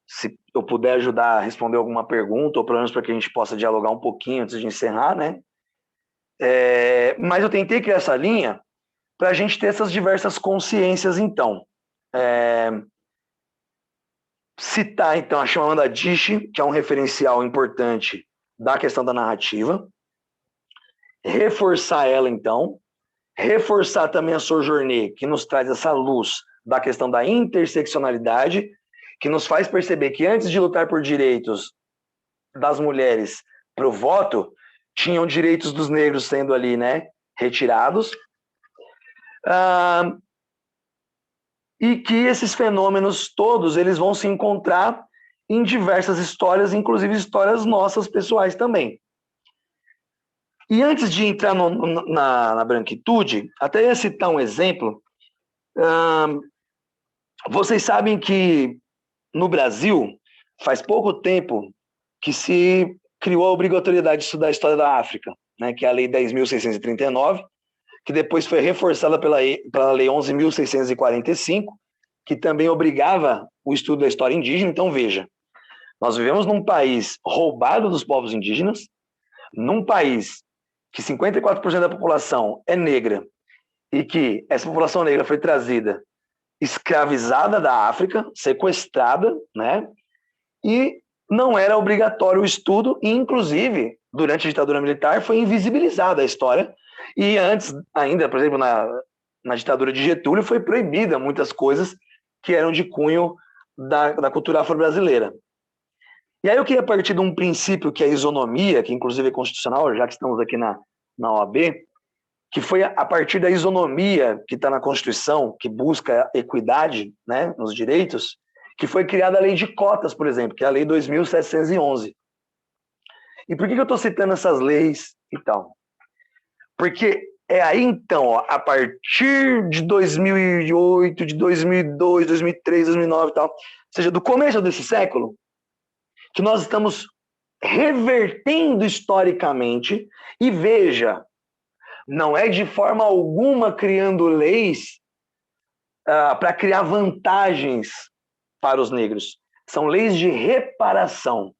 se eu puder ajudar a responder alguma pergunta, ou pelo menos para que a gente possa dialogar um pouquinho antes de encerrar, né? Mas eu tentei criar essa linha para a gente ter essas diversas consciências, então. Citar, então, a Chimamanda Adichie, que é um referencial importante da questão da narrativa. Reforçar ela, então. Reforçar também a Sojourner, que nos traz essa luz da questão da interseccionalidade, que nos faz perceber que antes de lutar por direitos das mulheres para o voto, tinham direitos dos negros sendo ali, né, retirados. e que esses fenômenos todos eles vão se encontrar em diversas histórias, inclusive histórias nossas pessoais também. E antes de entrar na branquitude, até ia citar um exemplo. Vocês sabem que no Brasil, faz pouco tempo que se criou a obrigatoriedade de estudar a história da África, né, que é a Lei 10.639, que depois foi reforçada pela Lei 11.645, que também obrigava o estudo da história indígena. Então, veja, nós vivemos num país roubado dos povos indígenas, num país que 54% da população é negra e que essa população negra foi trazida escravizada da África, sequestrada, né? E não era obrigatório o estudo, e inclusive, durante a ditadura militar, foi invisibilizada a história. E antes ainda, por exemplo, na ditadura de Getúlio, foi proibida muitas coisas que eram de cunho da cultura afro-brasileira. E aí eu queria partir de um princípio que é a isonomia, que inclusive é constitucional, já que estamos aqui na OAB, que foi a partir da isonomia que está na Constituição, que busca equidade, né, nos direitos, que foi criada a lei de cotas, por exemplo, que é a lei 2.711. E por que eu estou citando essas leis e tal? Porque é aí, então, ó, a partir de 2008, de 2002, 2003, 2009 e tal, ou seja, do começo desse século, que nós estamos revertendo historicamente, e veja, não é de forma alguma criando leis para criar vantagens para os negros. São leis de reparação.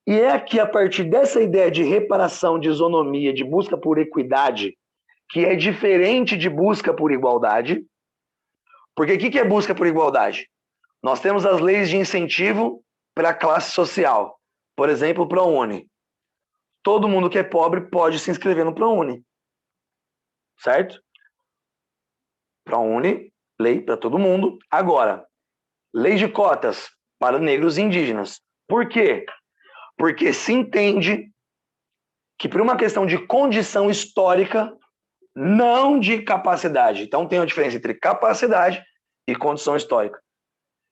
E é aqui, a partir dessa ideia de reparação, de isonomia, de busca por equidade, que é diferente de busca por igualdade. Porque o que é busca por igualdade? Nós temos as leis de incentivo para a classe social. Por exemplo, o ProUni. Todo mundo que é pobre pode se inscrever no ProUni. Certo? ProUni, lei para todo mundo. Agora, lei de cotas para negros e indígenas. Por quê? Porque se entende que por uma questão de condição histórica, não de capacidade. Então tem uma diferença entre capacidade e condição histórica.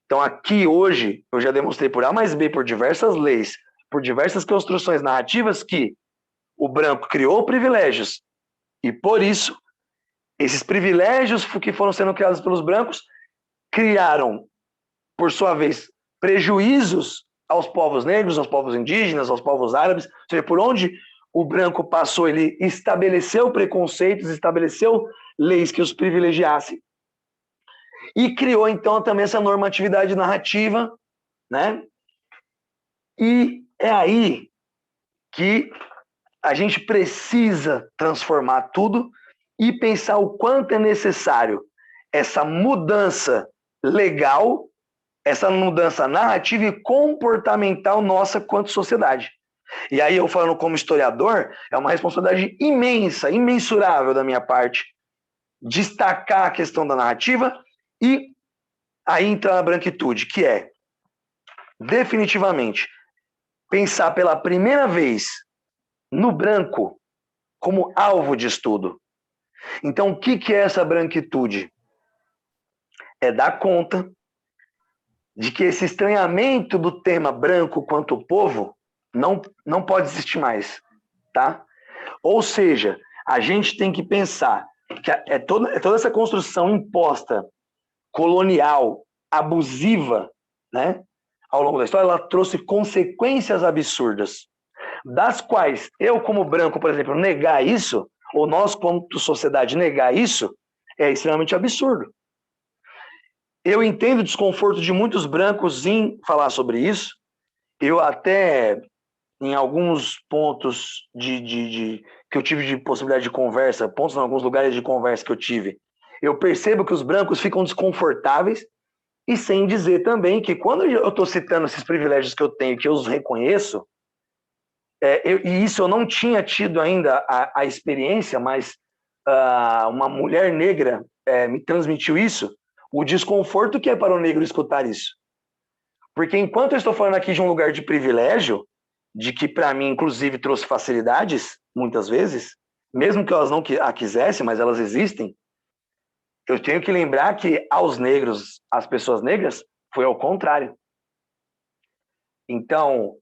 Então aqui hoje, eu já demonstrei por A mais B, por diversas leis, por diversas construções narrativas, que o branco criou privilégios. E por isso, esses privilégios que foram sendo criados pelos brancos criaram, por sua vez, prejuízos aos povos negros, aos povos indígenas, aos povos árabes. Ou seja, por onde o branco passou, ele estabeleceu preconceitos, estabeleceu leis que os privilegiassem. E criou, então, também essa normatividade narrativa, né? E é aí que a gente precisa transformar tudo e pensar o quanto é necessário essa mudança legal, essa mudança narrativa e comportamental nossa quanto sociedade. E aí, eu falando como historiador, é uma responsabilidade imensa, imensurável da minha parte, destacar a questão da narrativa e aí entra a branquitude, que é, definitivamente, pensar pela primeira vez no branco como alvo de estudo. Então, o que é essa branquitude? É dar conta de que esse estranhamento do tema branco quanto povo não pode existir mais, tá? Ou seja, a gente tem que pensar que toda essa construção imposta, colonial, abusiva, né, ao longo da história, ela trouxe consequências absurdas, das quais eu, como branco, por exemplo, negar isso, ou nós, como sociedade, negar isso, é extremamente absurdo. Eu entendo o desconforto de muitos brancos em falar sobre isso. Eu até, em alguns pontos que eu tive de possibilidade de conversa, pontos em alguns lugares de conversa que eu tive, eu percebo que os brancos ficam desconfortáveis, e sem dizer também que quando eu estou citando esses privilégios que eu tenho, que eu os reconheço, e isso eu não tinha tido ainda a experiência, mas uma mulher negra me transmitiu isso, o desconforto que é para o negro escutar isso. Porque enquanto eu estou falando aqui de um lugar de privilégio, de que para mim, inclusive, trouxe facilidades, muitas vezes, mesmo que elas não a quisessem, mas elas existem, eu tenho que lembrar que aos negros, às pessoas negras, foi ao contrário. Então,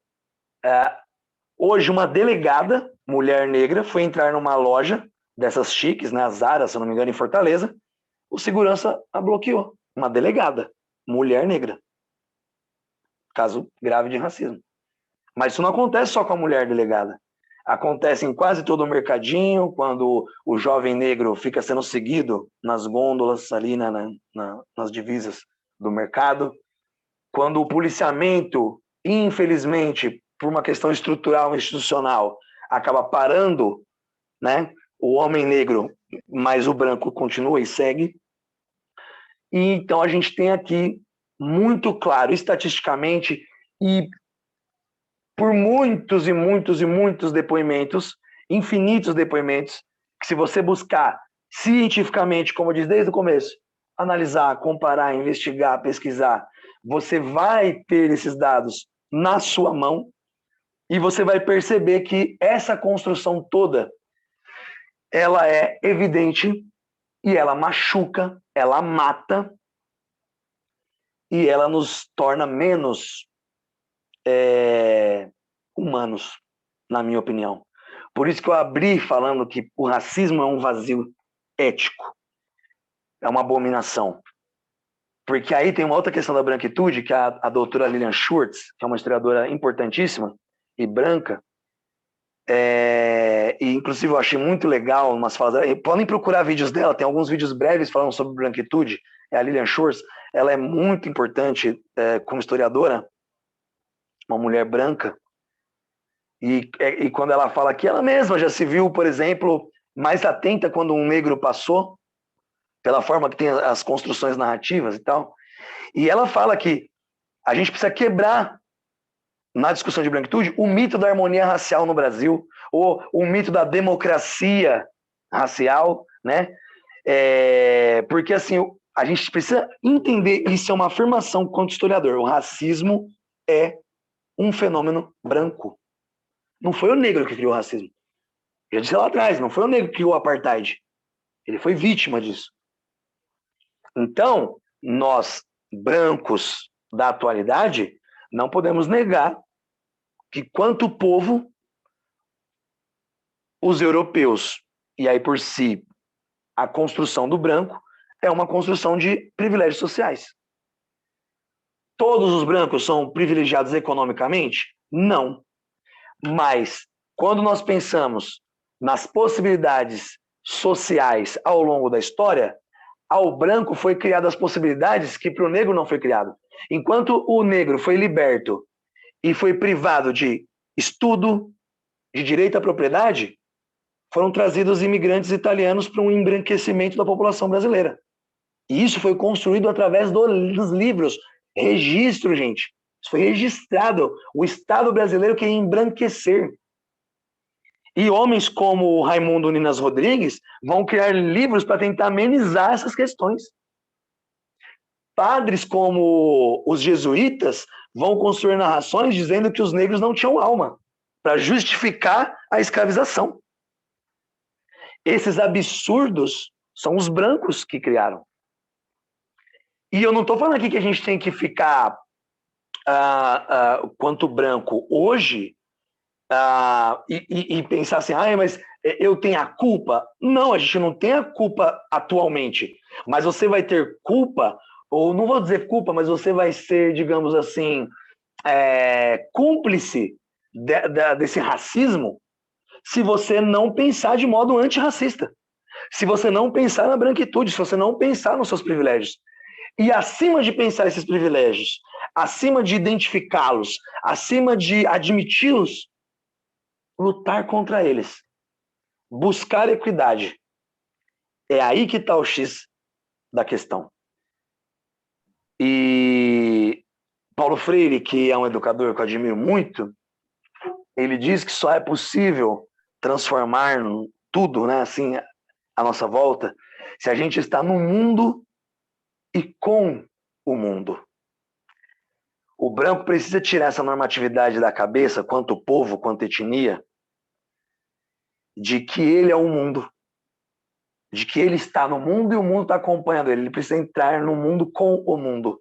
hoje uma delegada, mulher negra, foi entrar numa loja dessas chiques, né, Zara, se eu não me engano, em Fortaleza, o segurança a bloqueou. Uma delegada, mulher negra. Caso grave de racismo. Mas isso não acontece só com a mulher delegada. Acontece em quase todo o mercadinho, quando o jovem negro fica sendo seguido nas gôndolas, ali nas divisas do mercado. Quando o policiamento, infelizmente, por uma questão estrutural, institucional, acaba parando, né, o homem negro, mas o branco continua e segue. E então a gente tem aqui muito claro, estatisticamente, e por muitos e muitos e muitos depoimentos, infinitos depoimentos, que se você buscar cientificamente, como eu disse desde o começo, analisar, comparar, investigar, pesquisar, você vai ter esses dados na sua mão e você vai perceber que essa construção toda, ela é evidente e ela machuca, ela mata e ela nos torna menos humanos, na minha opinião. Por isso que eu abri falando que o racismo é um vazio ético, é uma abominação. Porque aí tem uma outra questão da branquitude, que a doutora Lilian Schurtz, que é uma historiadora importantíssima e branca, e inclusive eu achei muito legal umas falas. Podem procurar vídeos dela, tem alguns vídeos breves falando sobre branquitude. É a Lilian Schurtz, ela é muito importante como historiadora, uma mulher branca, e quando ela fala que ela mesma já se viu, por exemplo, mais atenta quando um negro passou, pela forma que tem as construções narrativas e tal. E ela fala que a gente precisa quebrar, na discussão de branquitude, o mito da harmonia racial no Brasil, ou o mito da democracia racial, né? Porque assim, a gente precisa entender, isso é uma afirmação quanto historiador, o racismo é um fenômeno branco. Não foi o negro que criou o racismo. Já disse lá atrás, não foi o negro que criou o apartheid. Ele foi vítima disso. Então, nós, brancos da atualidade, não podemos negar que, quanto povo, os europeus, e aí por si, a construção do branco, é uma construção de privilégios sociais. Todos os brancos são privilegiados economicamente? Não. Mas, quando nós pensamos nas possibilidades sociais ao longo da história, ao branco foi criadas as possibilidades que para o negro não foi criado. Enquanto o negro foi liberto e foi privado de estudo, de direito à propriedade, foram trazidos imigrantes italianos para um embranquecimento da população brasileira. E isso foi construído através dos livros. Registro, gente. Isso foi registrado. O Estado brasileiro queria embranquecer. E homens como Raimundo Ninas Rodrigues vão criar livros para tentar amenizar essas questões. Padres como os jesuítas vão construir narrações dizendo que os negros não tinham alma, para justificar a escravização. Esses absurdos são os brancos que criaram. E eu não estou falando aqui que a gente tem que ficar quanto branco hoje e pensar assim, mas eu tenho a culpa. Não, a gente não tem a culpa atualmente, mas você vai ter culpa, ou não vou dizer culpa, mas você vai ser, digamos assim, cúmplice desse racismo se você não pensar de modo antirracista, se você não pensar na branquitude, se você não pensar nos seus privilégios. E acima de pensar esses privilégios, acima de identificá-los, acima de admiti-los, lutar contra eles. Buscar equidade. É aí que está o X da questão. E Paulo Freire, que é um educador que eu admiro muito, ele diz que só é possível transformar tudo, né, assim, à nossa volta, se a gente está no mundo e com o mundo. O branco precisa tirar essa normatividade da cabeça, quanto povo, quanto etnia, de que ele é o mundo, de que ele está no mundo e o mundo está acompanhando ele. Ele precisa entrar no mundo com o mundo.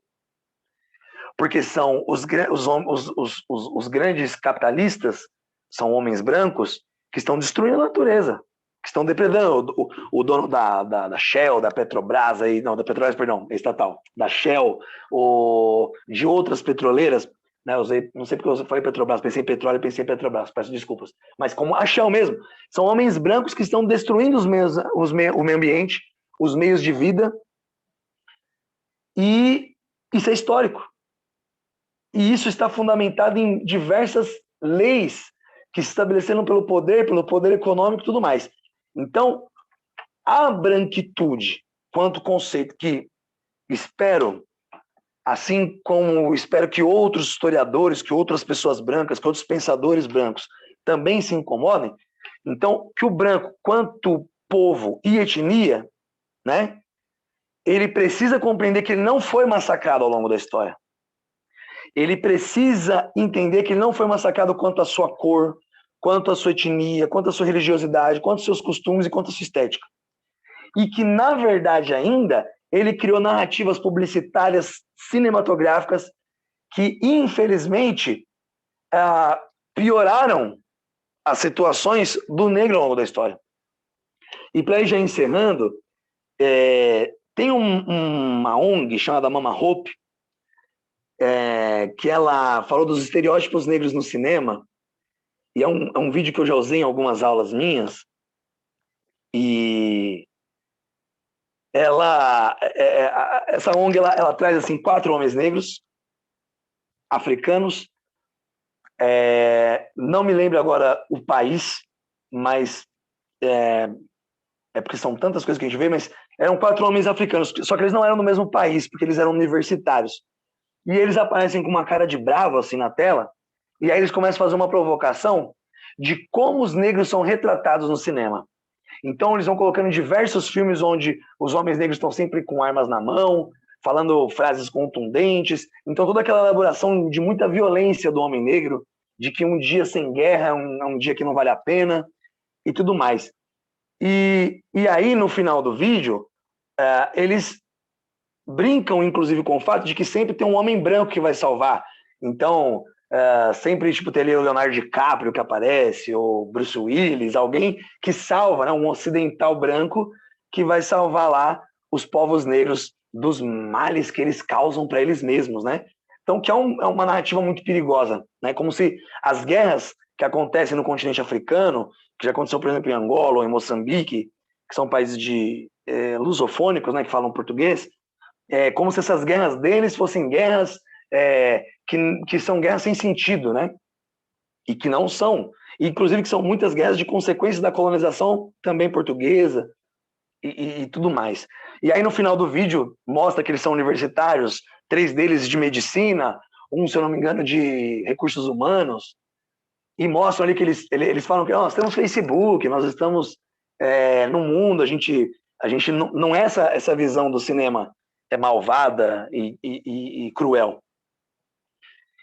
Porque são os grandes capitalistas, são homens brancos que estão destruindo a natureza, que estão depredando. O dono da Shell, da Petrobras, aí, não, da Petrobras, perdão, estatal, da Shell, de outras petroleiras, né, não sei porque eu falei Petrobras, pensei em petróleo, pensei em Petrobras, peço desculpas, mas como a Shell mesmo, são homens brancos que estão destruindo o meio ambiente, os meios de vida, e isso é histórico. E isso está fundamentado em diversas leis que se estabeleceram pelo poder econômico e tudo mais. Então, a branquitude, quanto conceito que espero, assim como espero que outros historiadores, que outras pessoas brancas, que outros pensadores brancos também se incomodem, então, que o branco, quanto povo e etnia, né, ele precisa compreender que ele não foi massacrado ao longo da história. Ele precisa entender que ele não foi massacrado quanto à sua cor, quanto à sua etnia, quanto à sua religiosidade, quanto aos seus costumes e quanto à sua estética. E que, na verdade, ainda, ele criou narrativas publicitárias cinematográficas que, infelizmente, pioraram as situações do negro ao longo da história. E para ir já encerrando, tem uma ONG chamada Mama Hope, que ela falou dos estereótipos negros no cinema, e é um vídeo que eu já usei em algumas aulas minhas, e essa ONG ela traz assim 4 homens negros, africanos, não me lembro agora o país, mas porque são tantas coisas que a gente vê, mas eram 4 homens africanos, só que eles não eram do mesmo país, porque eles eram universitários. E eles aparecem com uma cara de bravo assim na tela, e aí eles começam a fazer uma provocação de como os negros são retratados no cinema. Então eles vão colocando diversos filmes onde os homens negros estão sempre com armas na mão, falando frases contundentes. Então toda aquela elaboração de muita violência do homem negro, de que um dia sem guerra é um dia que não vale a pena, e tudo mais. E aí no final do vídeo, eles brincam, inclusive, com o fato de que sempre tem um homem branco que vai salvar. Então, sempre tipo, tem ali o Leonardo DiCaprio que aparece, ou Bruce Willis, alguém que salva, né, um ocidental branco que vai salvar lá os povos negros dos males que eles causam para eles mesmos, né? Então, que é uma narrativa muito perigosa, né? Como se as guerras que acontecem no continente africano, que já aconteceu, por exemplo, em Angola ou em Moçambique, que são países lusofônicos, né, que falam português, como se essas guerras deles fossem guerras que são guerras sem sentido, né? E que não são. Inclusive que são muitas guerras de consequências da colonização também portuguesa e tudo mais. E aí no final do vídeo mostra que eles são universitários, 3 deles de medicina, um, se eu não me engano, de recursos humanos, e mostram ali que eles falam que nós temos Facebook, nós estamos no mundo, a gente não é essa visão do cinema malvada e cruel.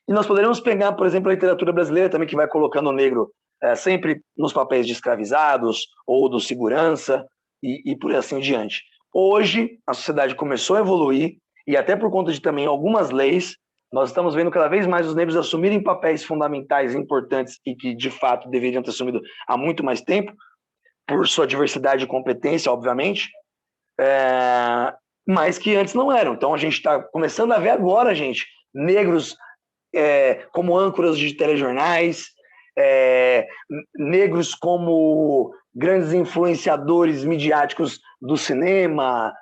E nós poderíamos pegar, por exemplo, a literatura brasileira também, que vai colocando o negro sempre nos papéis de escravizados ou do segurança e por assim diante. Hoje, a sociedade começou a evoluir e até por conta de também algumas leis, nós estamos vendo cada vez mais os negros assumirem papéis fundamentais, importantes e que, de fato, deveriam ter assumido há muito mais tempo, por sua diversidade e competência, obviamente, mas que antes não eram. Então a gente está começando a ver agora, gente, negros como âncoras de telejornais, negros como grandes influenciadores midiáticos do cinema,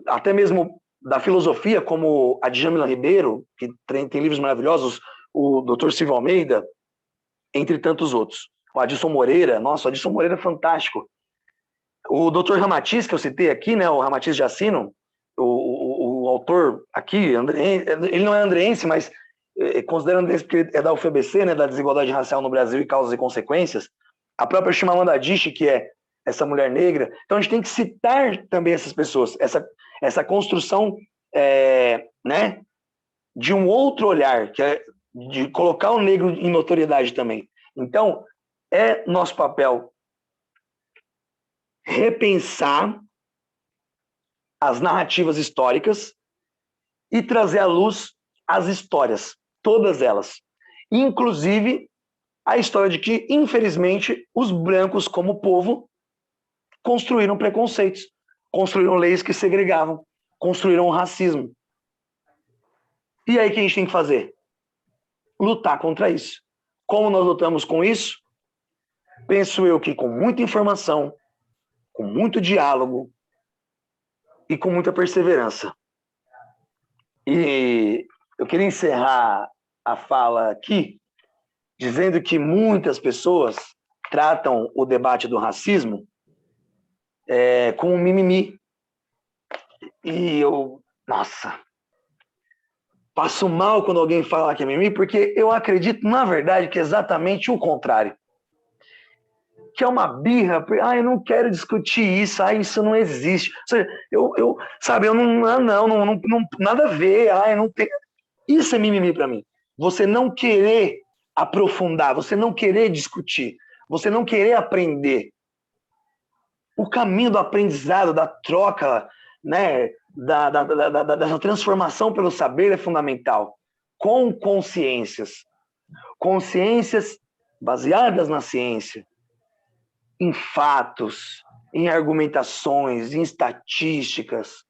até mesmo da filosofia, como a Djamila Ribeiro, que tem livros maravilhosos, o Dr. Silvio Almeida, entre tantos outros. O Adilson Moreira, nossa, o Adilson Moreira é fantástico. O Dr. Ramatiz, que eu citei aqui, né, o Ramatiz Jacino, o autor aqui, ele não é andreense, mas considera andreense porque é da UFABC, né, da desigualdade racial no Brasil e causas e consequências. A própria Chimamanda Adichie, que é essa mulher negra. Então a gente tem que citar também essas pessoas, essa construção né, de um outro olhar, que é de colocar o negro em notoriedade também. Então, é nosso papel repensar as narrativas históricas e trazer à luz as histórias, todas elas. Inclusive a história de que, infelizmente, os brancos, como povo, construíram preconceitos, construíram leis que segregavam, construíram o racismo. E aí o que a gente tem que fazer? Lutar contra isso. Como nós lutamos com isso? Penso eu que com muita informação, com muito diálogo e com muita perseverança. E eu queria encerrar a fala aqui dizendo que muitas pessoas tratam o debate do racismo com um mimimi. E eu, nossa, passo mal quando alguém fala que é mimimi, porque eu acredito, na verdade, que é exatamente o contrário. Que é uma birra, eu não quero discutir isso, isso não existe. Ou seja, eu não, nada a ver, eu não tenho. Isso é mimimi para mim. Você não querer aprofundar, você não querer discutir, você não querer aprender. O caminho do aprendizado, da troca, né, dessa transformação pelo saber é fundamental. Com consciências baseadas na ciência, em fatos, em argumentações, em estatísticas.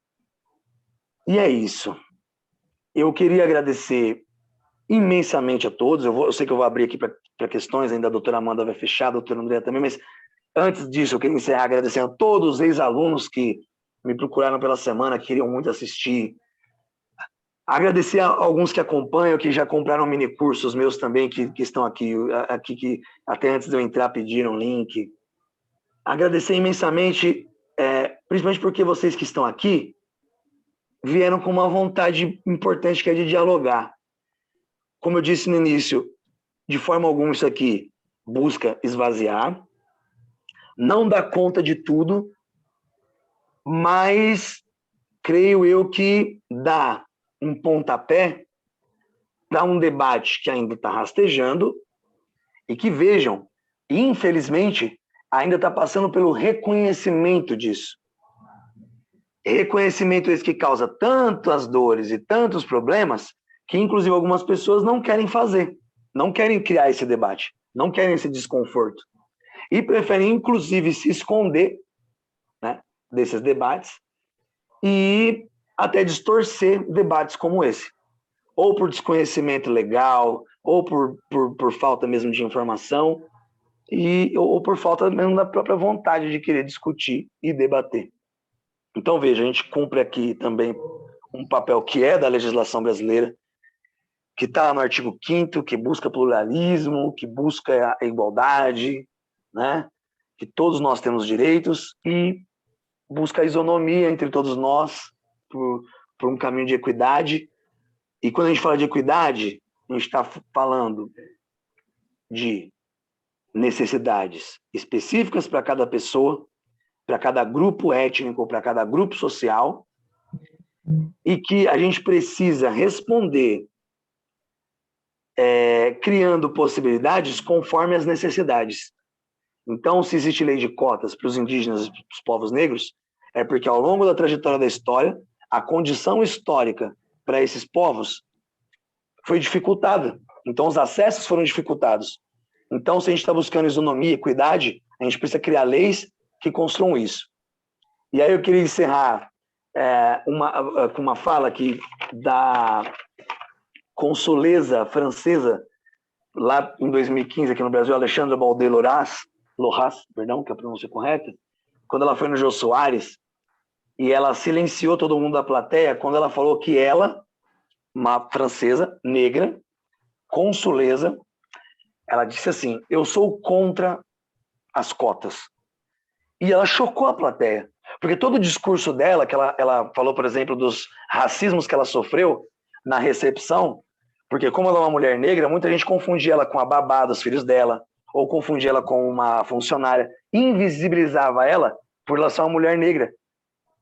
E é isso. Eu queria agradecer imensamente a todos. Eu sei que eu vou abrir aqui para questões, ainda a doutora Amanda vai fechar, a doutora Andréa também, mas antes disso eu queria encerrar agradecendo a todos os ex-alunos que me procuraram pela semana, que queriam muito assistir. Agradecer a alguns que acompanham, que já compraram mini cursos meus também, que estão aqui, que até antes de eu entrar pediram link. Agradecer imensamente, principalmente porque vocês que estão aqui vieram com uma vontade importante, que é de dialogar. Como eu disse no início, de forma alguma isso aqui busca esvaziar, não dá conta de tudo, mas creio eu que dá um pontapé para um debate que ainda está rastejando e que, vejam, infelizmente, ainda está passando pelo reconhecimento disso. Reconhecimento esse que causa tantas dores e tantos problemas que, inclusive, algumas pessoas não querem fazer, não querem criar esse debate, não querem esse desconforto. E preferem, inclusive, se esconder, né, desses debates e até distorcer debates como esse. Ou por desconhecimento legal, ou por falta mesmo de informação, ou por falta mesmo da própria vontade de querer discutir e debater. Então, veja, a gente cumpre aqui também um papel que é da legislação brasileira, que está no artigo 5º, que busca pluralismo, que busca a igualdade, né? Que todos nós temos direitos e busca a isonomia entre todos nós por um caminho de equidade. E quando a gente fala de equidade, a gente está falando de necessidades específicas para cada pessoa, para cada grupo étnico, para cada grupo social, e que a gente precisa responder criando possibilidades conforme as necessidades. Então, se existe lei de cotas para os indígenas e para os povos negros, é porque ao longo da trajetória da história, a condição histórica para esses povos foi dificultada. Então, os acessos foram dificultados. Então, se a gente está buscando isonomia, equidade, a gente precisa criar leis que construam isso. E aí eu queria encerrar com uma fala aqui da consuleza francesa, lá em 2015, aqui no Brasil, Alexandra Baudet-Loras, que é a pronúncia correta, quando ela foi no Jô Soares, e ela silenciou todo mundo da plateia quando ela falou que ela, uma francesa, negra, consuleza, ela disse assim: eu sou contra as cotas. E ela chocou a plateia, porque todo o discurso dela, que ela falou, por exemplo, dos racismos que ela sofreu na recepção, porque como ela é uma mulher negra, muita gente confundia ela com a babá dos filhos dela, ou confundia ela com uma funcionária, invisibilizava ela por ela ser uma mulher negra,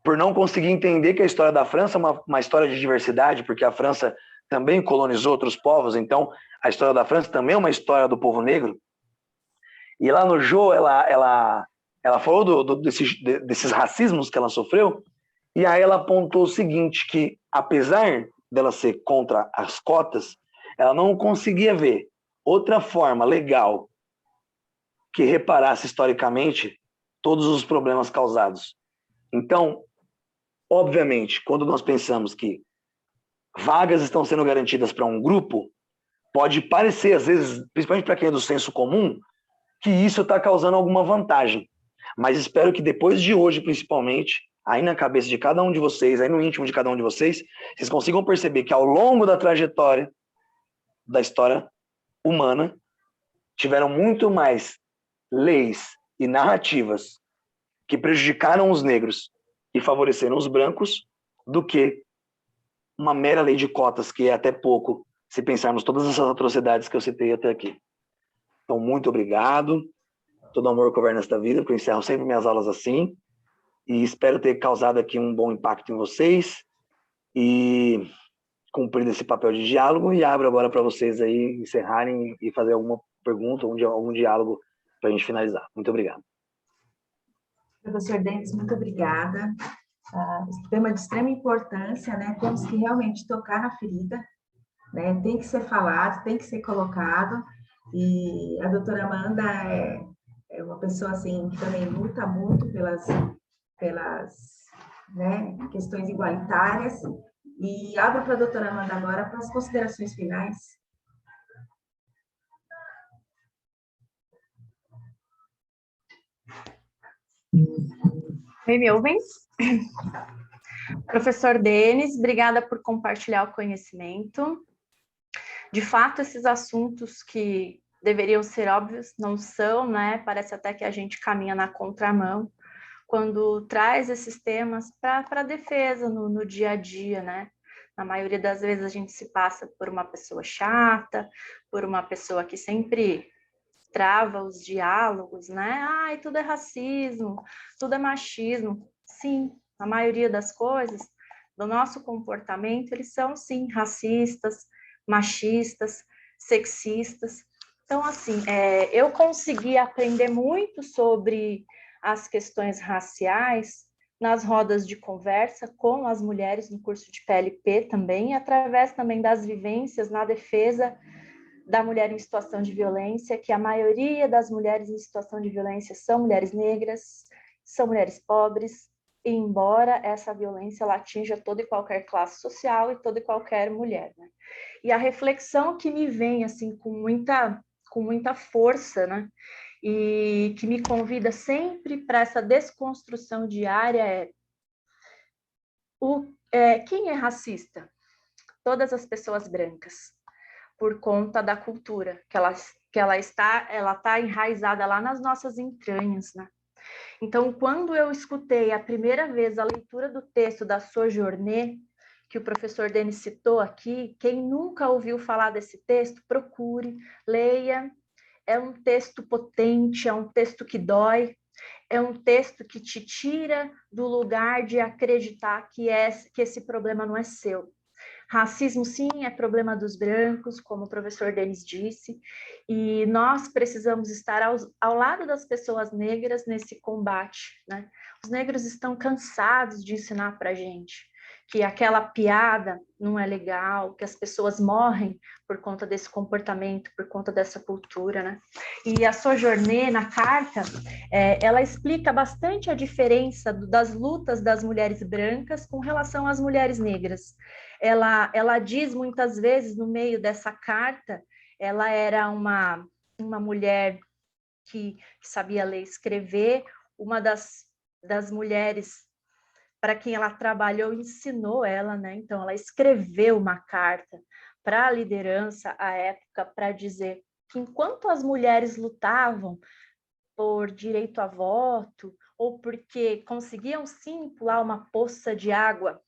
por não conseguir entender que a história da França é uma história de diversidade, porque a França também colonizou outros povos, então a história da França também é uma história do povo negro. E lá no Jô, ela ela falou desses racismos que ela sofreu, e aí ela apontou o seguinte, que apesar dela ser contra as cotas, ela não conseguia ver outra forma legal que reparasse historicamente todos os problemas causados. Então, obviamente, quando nós pensamos que vagas estão sendo garantidas para um grupo, pode parecer, às vezes, principalmente para quem é do senso comum, que isso está causando alguma vantagem. Mas espero que depois de hoje, principalmente, aí na cabeça de cada um de vocês, aí no íntimo de cada um de vocês, vocês consigam perceber que ao longo da trajetória da história humana, tiveram muito mais leis e narrativas que prejudicaram os negros e favoreceram os brancos do que uma mera lei de cotas, que é até pouco, se pensarmos todas essas atrocidades que eu citei até aqui. Então, muito obrigado. Todo amor governa esta vida, porque eu encerro sempre minhas aulas assim. E espero ter causado aqui um bom impacto em vocês e cumprido esse papel de diálogo. E abro agora para vocês aí encerrarem e fazer alguma pergunta ou algum diálogo para a gente finalizar. Muito obrigado. Professor Denis, muito obrigada. Esse tema é de extrema importância, né? Temos que realmente tocar na ferida, né? Tem que ser falado, tem que ser colocado. E a doutora Amanda é uma pessoa assim que também luta muito pelas né, questões igualitárias. E abro para a doutora Amanda agora para as considerações finais. Me ouvem? Professor Denis, obrigada por compartilhar o conhecimento. De fato, esses assuntos que deveriam ser óbvios não são, né? Parece até que a gente caminha na contramão quando traz esses temas para a defesa no dia a dia, né? Na maioria das vezes a gente se passa por uma pessoa chata, por uma pessoa que sempre trava os diálogos, né? Ai, tudo é racismo, tudo é machismo. Sim, a maioria das coisas do nosso comportamento, eles são, sim, racistas, machistas, sexistas. Então, assim, eu consegui aprender muito sobre as questões raciais nas rodas de conversa com as mulheres no curso de PLP também, através também das vivências na defesa da mulher em situação de violência, que a maioria das mulheres em situação de violência são mulheres negras, são mulheres pobres, e embora essa violência ela atinja toda e qualquer classe social e toda e qualquer mulher, né? E a reflexão que me vem, assim, com muita força, né? E que me convida sempre para essa desconstrução diária quem é racista? Todas as pessoas brancas, por conta da cultura, que ela está enraizada lá nas nossas entranhas, né? Então, quando eu escutei a primeira vez a leitura do texto da Sojourner, que o professor Denis citou aqui, quem nunca ouviu falar desse texto, procure, leia. É um texto potente, é um texto que dói, é um texto que te tira do lugar de acreditar que esse problema não é seu. Racismo, sim, é problema dos brancos, como o professor Denis disse, e nós precisamos estar ao lado das pessoas negras nesse combate, né? Os negros estão cansados de ensinar para a gente que aquela piada não é legal, que as pessoas morrem por conta desse comportamento, por conta dessa cultura, né? E a Sojourner, na carta, ela explica bastante a diferença das lutas das mulheres brancas com relação às mulheres negras. Ela diz muitas vezes, no meio dessa carta, ela era uma mulher que sabia ler e escrever, uma das mulheres para quem ela trabalhou ensinou ela, né? Então, ela escreveu uma carta para a liderança à época para dizer que enquanto as mulheres lutavam por direito a voto, ou porque conseguiam sim pular uma poça de água,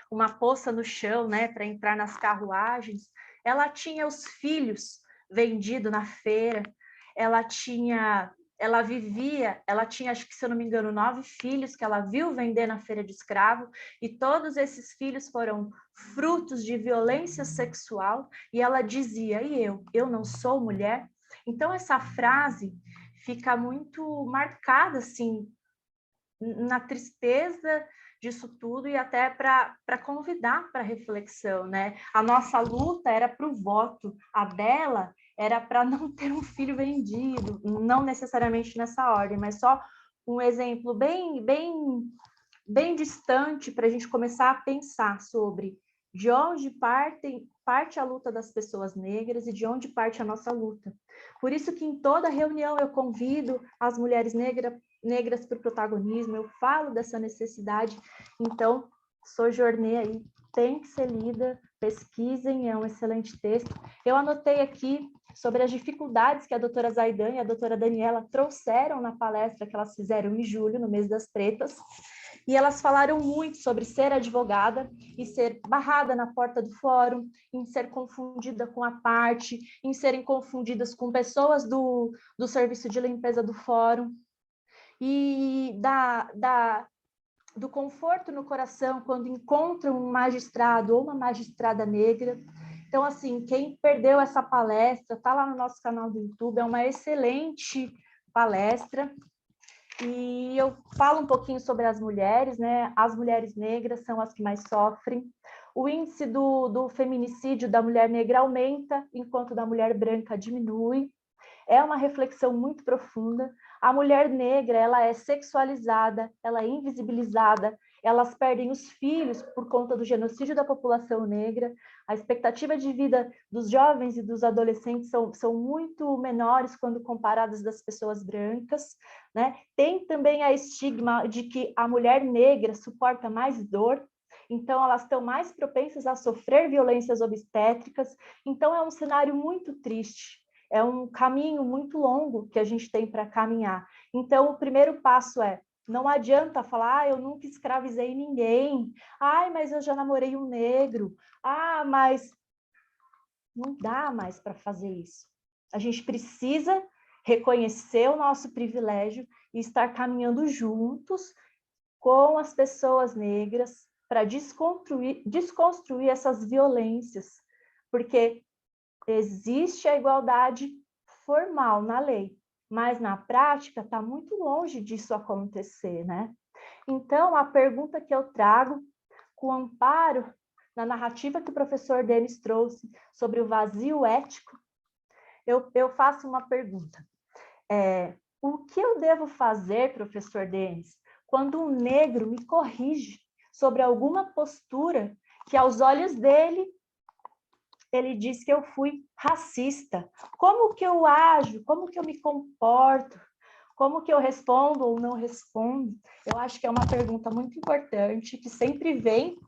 uma poça no chão, né, para entrar nas carruagens, ela tinha os filhos vendidos na feira, ela tinha, acho que, se eu não me engano, 9 filhos que ela viu vender na feira de escravo, e todos esses filhos foram frutos de violência sexual, e ela dizia, e eu não sou mulher? Então, essa frase fica muito marcada, assim, na tristeza disso tudo e até para convidar para reflexão, né? A nossa luta era para o voto, a dela era para não ter um filho vendido, não necessariamente nessa ordem, mas só um exemplo bem distante para a gente começar a pensar sobre de onde parte a luta das pessoas negras e de onde parte a nossa luta. Por isso que em toda reunião eu convido as mulheres negras para o protagonismo, eu falo dessa necessidade. Então, Sojournée aí tem que ser lida, pesquisem, é um excelente texto. Eu anotei aqui sobre as dificuldades que a doutora Zaidan e a doutora Daniela trouxeram na palestra que elas fizeram em julho, no mês das pretas, e elas falaram muito sobre ser advogada e ser barrada na porta do fórum, em ser confundida com a parte, em serem confundidas com pessoas do serviço de limpeza do fórum, e do conforto no coração quando encontram um magistrado ou uma magistrada negra. Então, assim, quem perdeu essa palestra, está lá no nosso canal do YouTube, é uma excelente palestra. E eu falo um pouquinho sobre as mulheres, né? As mulheres negras são as que mais sofrem. O índice do feminicídio da mulher negra aumenta, enquanto da mulher branca diminui. É uma reflexão muito profunda. A mulher negra, ela é sexualizada, ela é invisibilizada, elas perdem os filhos por conta do genocídio da população negra. A expectativa de vida dos jovens e dos adolescentes são muito menores quando comparadas das pessoas brancas, né? Tem também a estigma de que a mulher negra suporta mais dor, então elas estão mais propensas a sofrer violências obstétricas. Então é um cenário muito triste. É um caminho muito longo que a gente tem para caminhar. Então, o primeiro passo é, não adianta falar, eu nunca escravizei ninguém. Ai, mas eu já namorei um negro. Ah, mas não dá mais para fazer isso. A gente precisa reconhecer o nosso privilégio e estar caminhando juntos com as pessoas negras para desconstruir essas violências, porque existe a igualdade formal na lei, mas na prática está muito longe disso acontecer, né? Então, a pergunta que eu trago, com amparo na narrativa que o professor Denis trouxe sobre o vazio ético, eu faço uma pergunta. O que eu devo fazer, professor Denis, quando um negro me corrige sobre alguma postura que, aos olhos dele, ele diz que eu fui racista? Como que eu ajo? Como que eu me comporto? Como que eu respondo ou não respondo? Eu acho que é uma pergunta muito importante, que sempre vem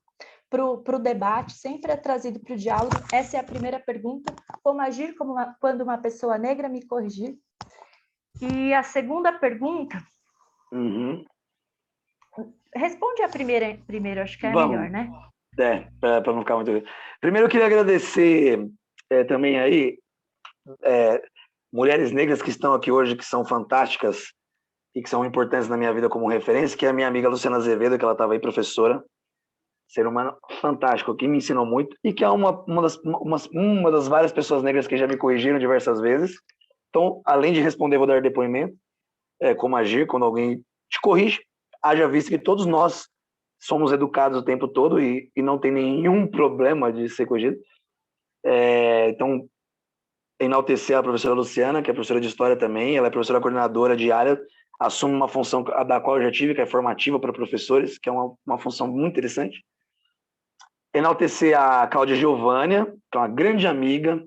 para o debate, sempre é trazido para o diálogo. Essa é a primeira pergunta: como agir quando uma pessoa negra me corrigir? E a segunda pergunta... Responde a primeira primeiro, acho que é melhor, né? Para não ficar muito... Primeiro, eu queria agradecer também aí mulheres negras que estão aqui hoje, que são fantásticas e que são importantes na minha vida como referência, que é a minha amiga Luciana Azevedo, que ela estava aí, professora, ser humano fantástico, que me ensinou muito e que é uma das várias pessoas negras que já me corrigiram diversas vezes. Então, além de responder, vou dar depoimento, como agir quando alguém te corrige, haja visto que todos nós somos educados o tempo todo e não tem nenhum problema de ser corrigido. Então, enaltecer a professora Luciana, que é professora de História também, ela é professora coordenadora de área, assume uma função da qual eu já tive, que é formativa para professores, que é uma função muito interessante. Enaltecer a Cláudia Giovânia, que é uma grande amiga,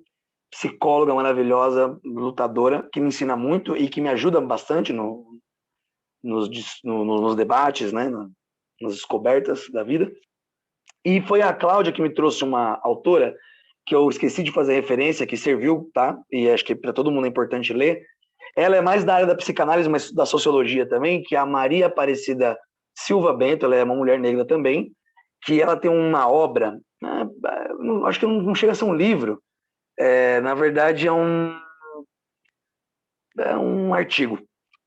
psicóloga maravilhosa, lutadora, que me ensina muito e que me ajuda bastante nos debates, né, nas descobertas da vida. E foi a Cláudia que me trouxe uma autora que eu esqueci de fazer referência, que serviu, tá? E acho que para todo mundo é importante ler. Ela é mais da área da psicanálise, mas da sociologia também, que é a Maria Aparecida Silva Bento. Ela é uma mulher negra também, que ela tem uma obra, acho que não chega a ser um livro, na verdade é um artigo,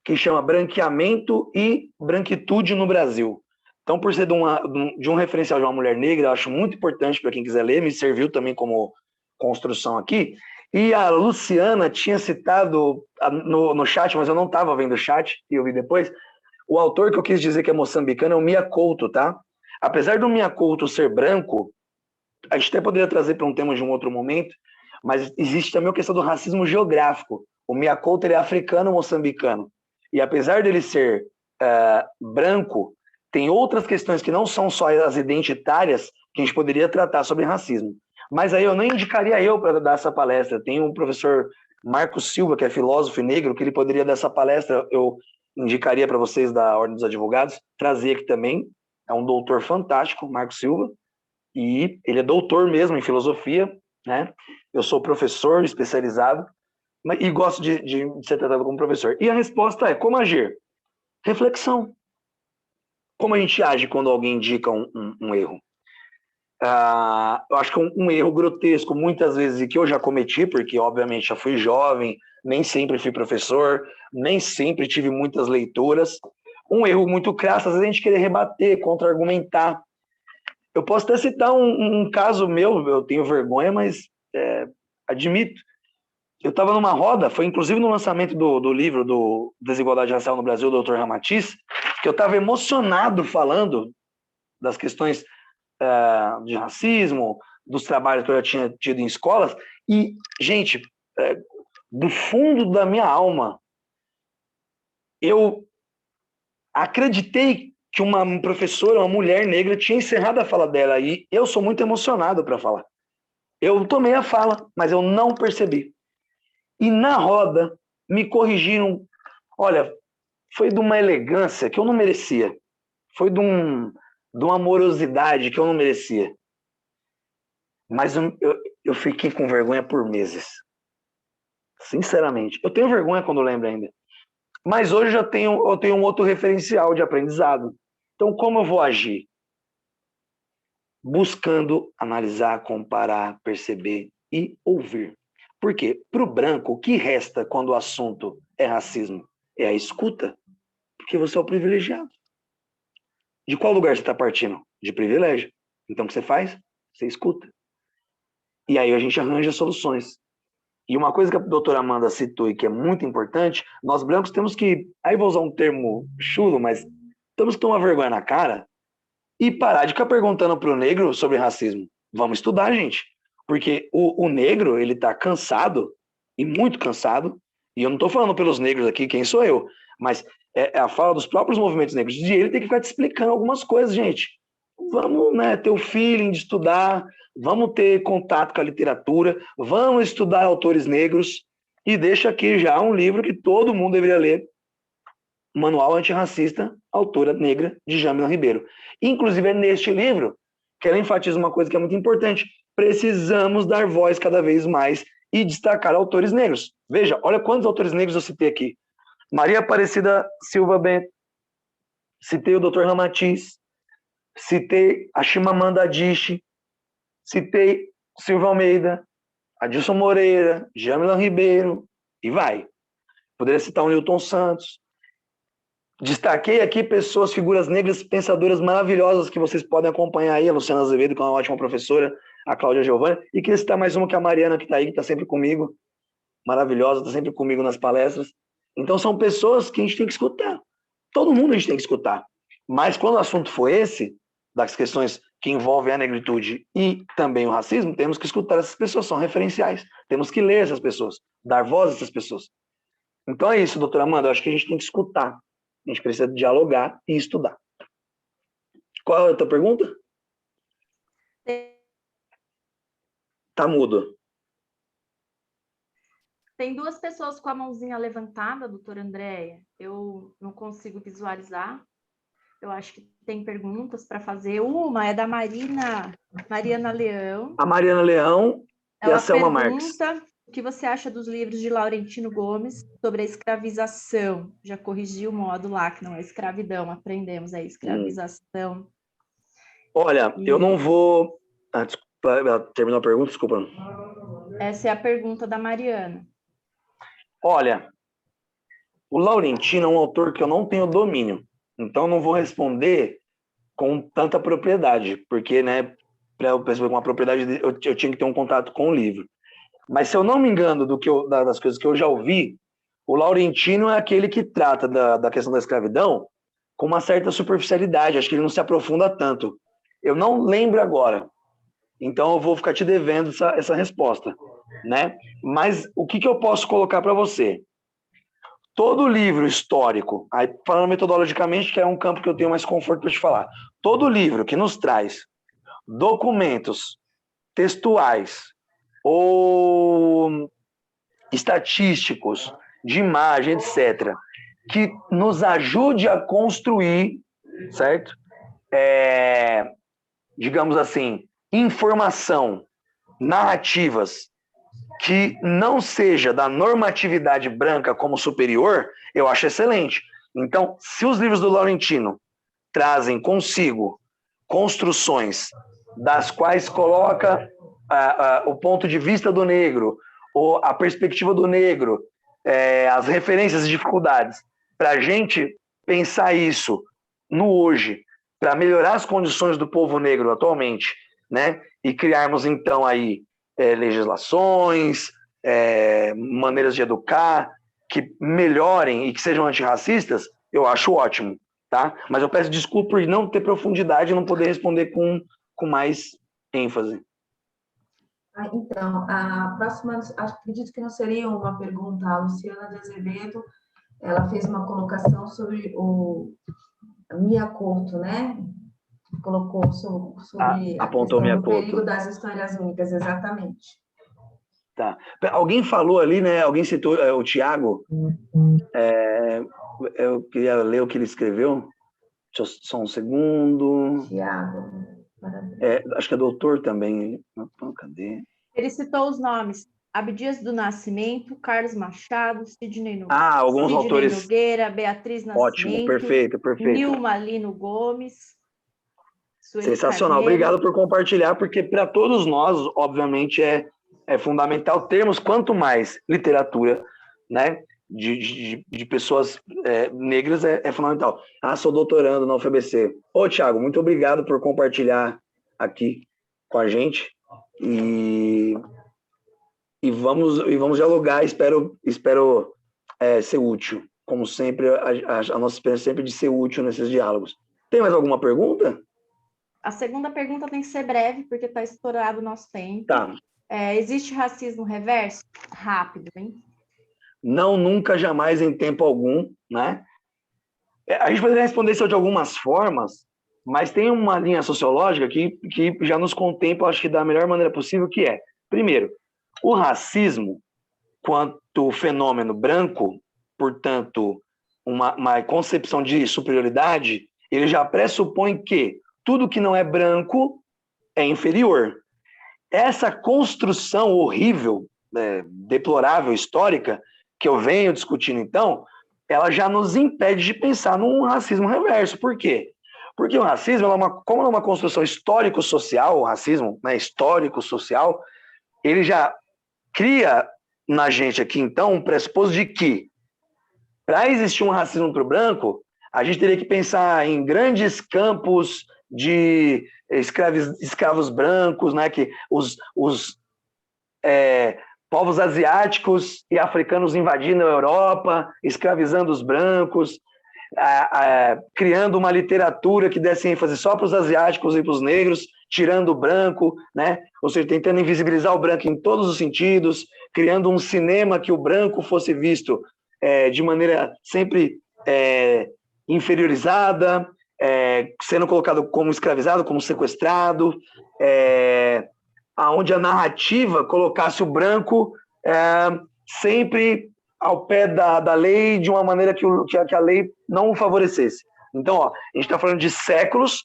que chama Branqueamento e Branquitude no Brasil. Então, por ser de um referencial de uma mulher negra, eu acho muito importante para quem quiser ler, me serviu também como construção aqui. E a Luciana tinha citado no chat, mas eu não estava vendo o chat, e eu vi depois, o autor que eu quis dizer que é moçambicano é o Mia Couto, tá? Apesar do Mia Couto ser branco, a gente até poderia trazer para um tema de um outro momento, mas existe também a questão do racismo geográfico. O Mia Couto ele é africano-moçambicano. E apesar dele ser branco, tem outras questões que não são só as identitárias que a gente poderia tratar sobre racismo. Mas aí eu não indicaria eu para dar essa palestra. Tem um professor Marcos Silva, que é filósofo negro, que ele poderia dar essa palestra. Eu indicaria para vocês da Ordem dos Advogados, trazer aqui também. É um doutor fantástico, Marcos Silva, e ele é doutor mesmo em filosofia, né? Eu sou professor especializado e gosto de ser tratado como professor. E a resposta é, como agir? Reflexão. Como a gente age quando alguém indica um erro? Eu acho que um erro grotesco, muitas vezes, e que eu já cometi, porque obviamente já fui jovem, nem sempre fui professor, nem sempre tive muitas leituras. Um erro muito crasso, às vezes a gente querer rebater, contra-argumentar. Eu posso até citar um caso meu, eu tenho vergonha, mas admito. Eu estava numa roda, foi inclusive no lançamento do livro do Desigualdade Racial no Brasil, do Dr. Ramatiz, que eu estava emocionado falando das questões de racismo, dos trabalhos que eu já tinha tido em escolas, e, gente, do fundo da minha alma, eu acreditei que uma professora, uma mulher negra, tinha encerrado a fala dela, e eu sou muito emocionado para falar. Eu tomei a fala, mas eu não percebi. E na roda, me corrigiram, olha, foi de uma elegância que eu não merecia, foi de uma amorosidade que eu não merecia. Mas eu fiquei com vergonha por meses. Sinceramente. Eu tenho vergonha quando lembro ainda. Mas hoje eu tenho um outro referencial de aprendizado. Então, como eu vou agir? Buscando analisar, comparar, perceber e ouvir. Por quê? Para o branco, o que resta quando o assunto é racismo? É a escuta. Porque você é o privilegiado. De qual lugar você está partindo? De privilégio. Então, o que você faz? Você escuta. E aí a gente arranja soluções. E uma coisa que a doutora Amanda citou e que é muito importante, nós brancos temos que, aí vou usar um termo chulo, mas temos que tomar vergonha na cara e parar de ficar perguntando para o negro sobre racismo. Vamos estudar, gente. Porque o negro, ele está cansado, e muito cansado, e eu não estou falando pelos negros aqui, quem sou eu, mas é a fala dos próprios movimentos negros, de ele ter que ficar te explicando algumas coisas, gente. Vamos, né, ter o feeling de estudar, vamos ter contato com a literatura, vamos estudar autores negros, e deixa aqui já um livro que todo mundo deveria ler, Manual Antirracista, autora negra, de Jamila Ribeiro. Inclusive é neste livro que ela enfatiza uma coisa que é muito importante, precisamos dar voz cada vez mais e destacar autores negros. Veja, olha quantos autores negros eu citei aqui. Maria Aparecida Silva Bento, citei o Dr. Ramatiz, citei a Chimamanda Adichie, citei Silvio Almeida, Adilson Moreira, Jamila Ribeiro, e vai. Poderia citar o Newton Santos. Destaquei aqui pessoas, figuras negras, pensadoras maravilhosas que vocês podem acompanhar aí, a Luciana Azevedo, que é uma ótima professora, a Cláudia Giovanni, e queria citar mais uma que é a Mariana, que está aí, que está sempre comigo, maravilhosa, está sempre comigo nas palestras. Então são pessoas que a gente tem que escutar. Todo mundo a gente tem que escutar. Mas quando o assunto for esse, das questões que envolvem a negritude e também o racismo, temos que escutar essas pessoas, são referenciais. Temos que ler essas pessoas, dar voz a essas pessoas. Então é isso, doutora Amanda, eu acho que a gente tem que escutar. A gente precisa dialogar e estudar. Qual é a outra pergunta? Tá mudo. Tem duas pessoas com a mãozinha levantada, doutora Andréia. Eu não consigo visualizar. Eu acho que tem perguntas para fazer. Uma é da Mariana Leão. A Mariana Leão e a Selma Marques. O que você acha dos livros de Laurentino Gomes sobre a escravização? Já corrigi o modo lá, que não é escravidão, aprendemos aí, escravização. Olha, eu não vou... Desculpa, terminou a pergunta? Desculpa. Essa é a pergunta da Mariana. Olha, o Laurentino é um autor que eu não tenho domínio, então não vou responder com tanta propriedade, porque, né, para eu perceber uma propriedade, eu tinha que ter um contato com o livro. Mas se eu não me engano das coisas que eu já ouvi, o Laurentino é aquele que trata da questão da escravidão com uma certa superficialidade, acho que ele não se aprofunda tanto. Eu não lembro agora, então eu vou ficar te devendo essa resposta, né? Mas o que eu posso colocar para você? Todo livro histórico, aí falando metodologicamente, que é um campo que eu tenho mais conforto para te falar, todo livro que nos traz documentos textuais ou estatísticos, de imagem, etc., que nos ajude a construir, certo? Digamos assim, informação, narrativas que não seja da normatividade branca como superior, eu acho excelente. Então, se os livros do Laurentino trazem consigo construções das quais coloca o ponto de vista do negro, ou a perspectiva do negro, as referências e dificuldades, para a gente pensar isso no hoje, para melhorar as condições do povo negro atualmente, né? E criarmos então aí legislações, maneiras de educar que melhorem e que sejam antirracistas, eu acho ótimo, tá? Mas eu peço desculpa por não ter profundidade e não poder responder com mais ênfase. Então, a próxima, acredito que não seria uma pergunta, a Luciana de Azevedo, ela fez uma colocação sobre o Mia Couto, né? Colocou sobre a apontou questão do Mia Couto. perigo das histórias únicas, exatamente. Tá. Alguém falou ali, né? Alguém citou o Tiago. Eu queria ler o que ele escreveu. Deixa eu, só um segundo. Tiago. Acho que é doutor também. Cadê? Ele citou os nomes: Abdias do Nascimento, Carlos Machado, Sidney alguns autores. Nogueira, Beatriz Nascimento. Ótimo, perfeito. Nilma Lino Gomes. Sueli Sensacional. Carneiro. Obrigado por compartilhar, porque para todos nós, obviamente, é fundamental termos quanto mais literatura, né, de pessoas negras é fundamental. Sou doutorando na UFABC. Ô, Thiago, muito obrigado por compartilhar aqui com a gente e vamos dialogar. Espero ser útil. Como sempre, a nossa experiência sempre de ser útil nesses diálogos. Tem mais alguma pergunta? A segunda pergunta tem que ser breve, porque está estourado o nosso tempo. Tá. Existe racismo reverso? Rápido, hein? Não, nunca, jamais, em tempo algum, né? A gente poderia responder isso de algumas formas, mas tem uma linha sociológica que já nos contempla, acho que da melhor maneira possível, que é, primeiro, o racismo, quanto fenômeno branco, portanto, uma concepção de superioridade, ele já pressupõe que tudo que não é branco é inferior. Essa construção horrível, deplorável, histórica, que eu venho discutindo então, ela já nos impede de pensar num racismo reverso. Por quê? Porque o racismo, como é uma construção histórico-social, o racismo, né, histórico-social, ele já cria na gente aqui, então, um pressuposto de que, para existir um racismo para o branco, a gente teria que pensar em grandes campos de escravos brancos, né, que os povos asiáticos e africanos invadindo a Europa, escravizando os brancos, criando uma literatura que desse ênfase só para os asiáticos e para os negros, tirando o branco, né? Ou seja, tentando invisibilizar o branco em todos os sentidos, criando um cinema que o branco fosse visto de maneira sempre inferiorizada, sendo colocado como escravizado, como sequestrado, onde a narrativa colocasse o branco sempre ao pé da lei, de uma maneira que a lei não o favorecesse. Então, a gente está falando de séculos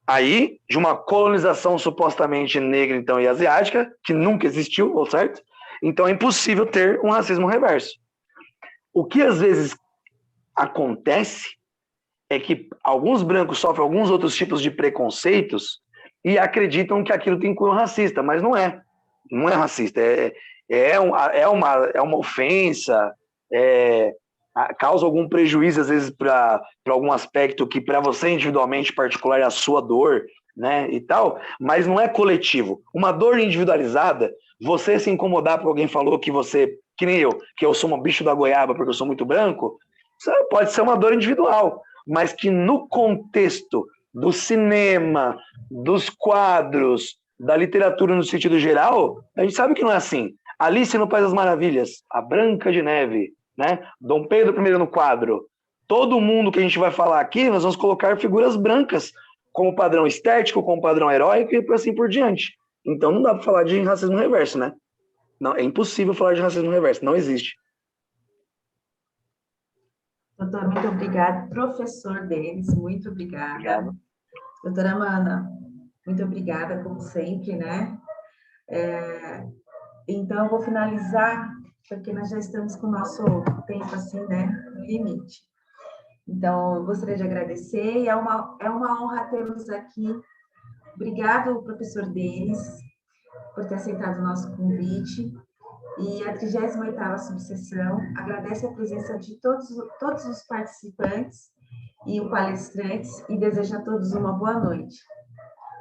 aí, de uma colonização supostamente negra então, e asiática, que nunca existiu, certo? Então é impossível ter um racismo reverso. O que às vezes acontece é que alguns brancos sofrem alguns outros tipos de preconceitos e acreditam que aquilo tem cunho racista, mas não é. Não é racista, é uma ofensa, causa algum prejuízo, às vezes, para algum aspecto que para você individualmente particular é a sua dor, né, e tal, mas não é coletivo. Uma dor individualizada, você se incomodar porque alguém falou que você, que nem eu, que eu sou um bicho da goiaba porque eu sou muito branco, isso pode ser uma dor individual, mas que no contexto do cinema, dos quadros, da literatura no sentido geral, a gente sabe que não é assim. Alice no País das Maravilhas, a Branca de Neve, né? Dom Pedro I no quadro. Todo mundo que a gente vai falar aqui, nós vamos colocar figuras brancas como padrão estético, como padrão heróico e assim por diante. Então não dá para falar de racismo reverso, né? Não, é impossível falar de racismo reverso, não existe. Doutor, muito obrigada. Professor Denis, muito obrigada. Obrigado. Doutora Amanda, muito obrigada, como sempre, né? Então, eu vou finalizar, porque nós já estamos com o nosso tempo, assim, né, no limite. Então, eu gostaria de agradecer, e é uma honra tê-los aqui. Obrigado, professor Denis, por ter aceitado o nosso convite. E a 38ª subseção agradece a presença de todos os participantes e os palestrantes e deseja a todos uma boa noite.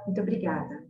Muito obrigada.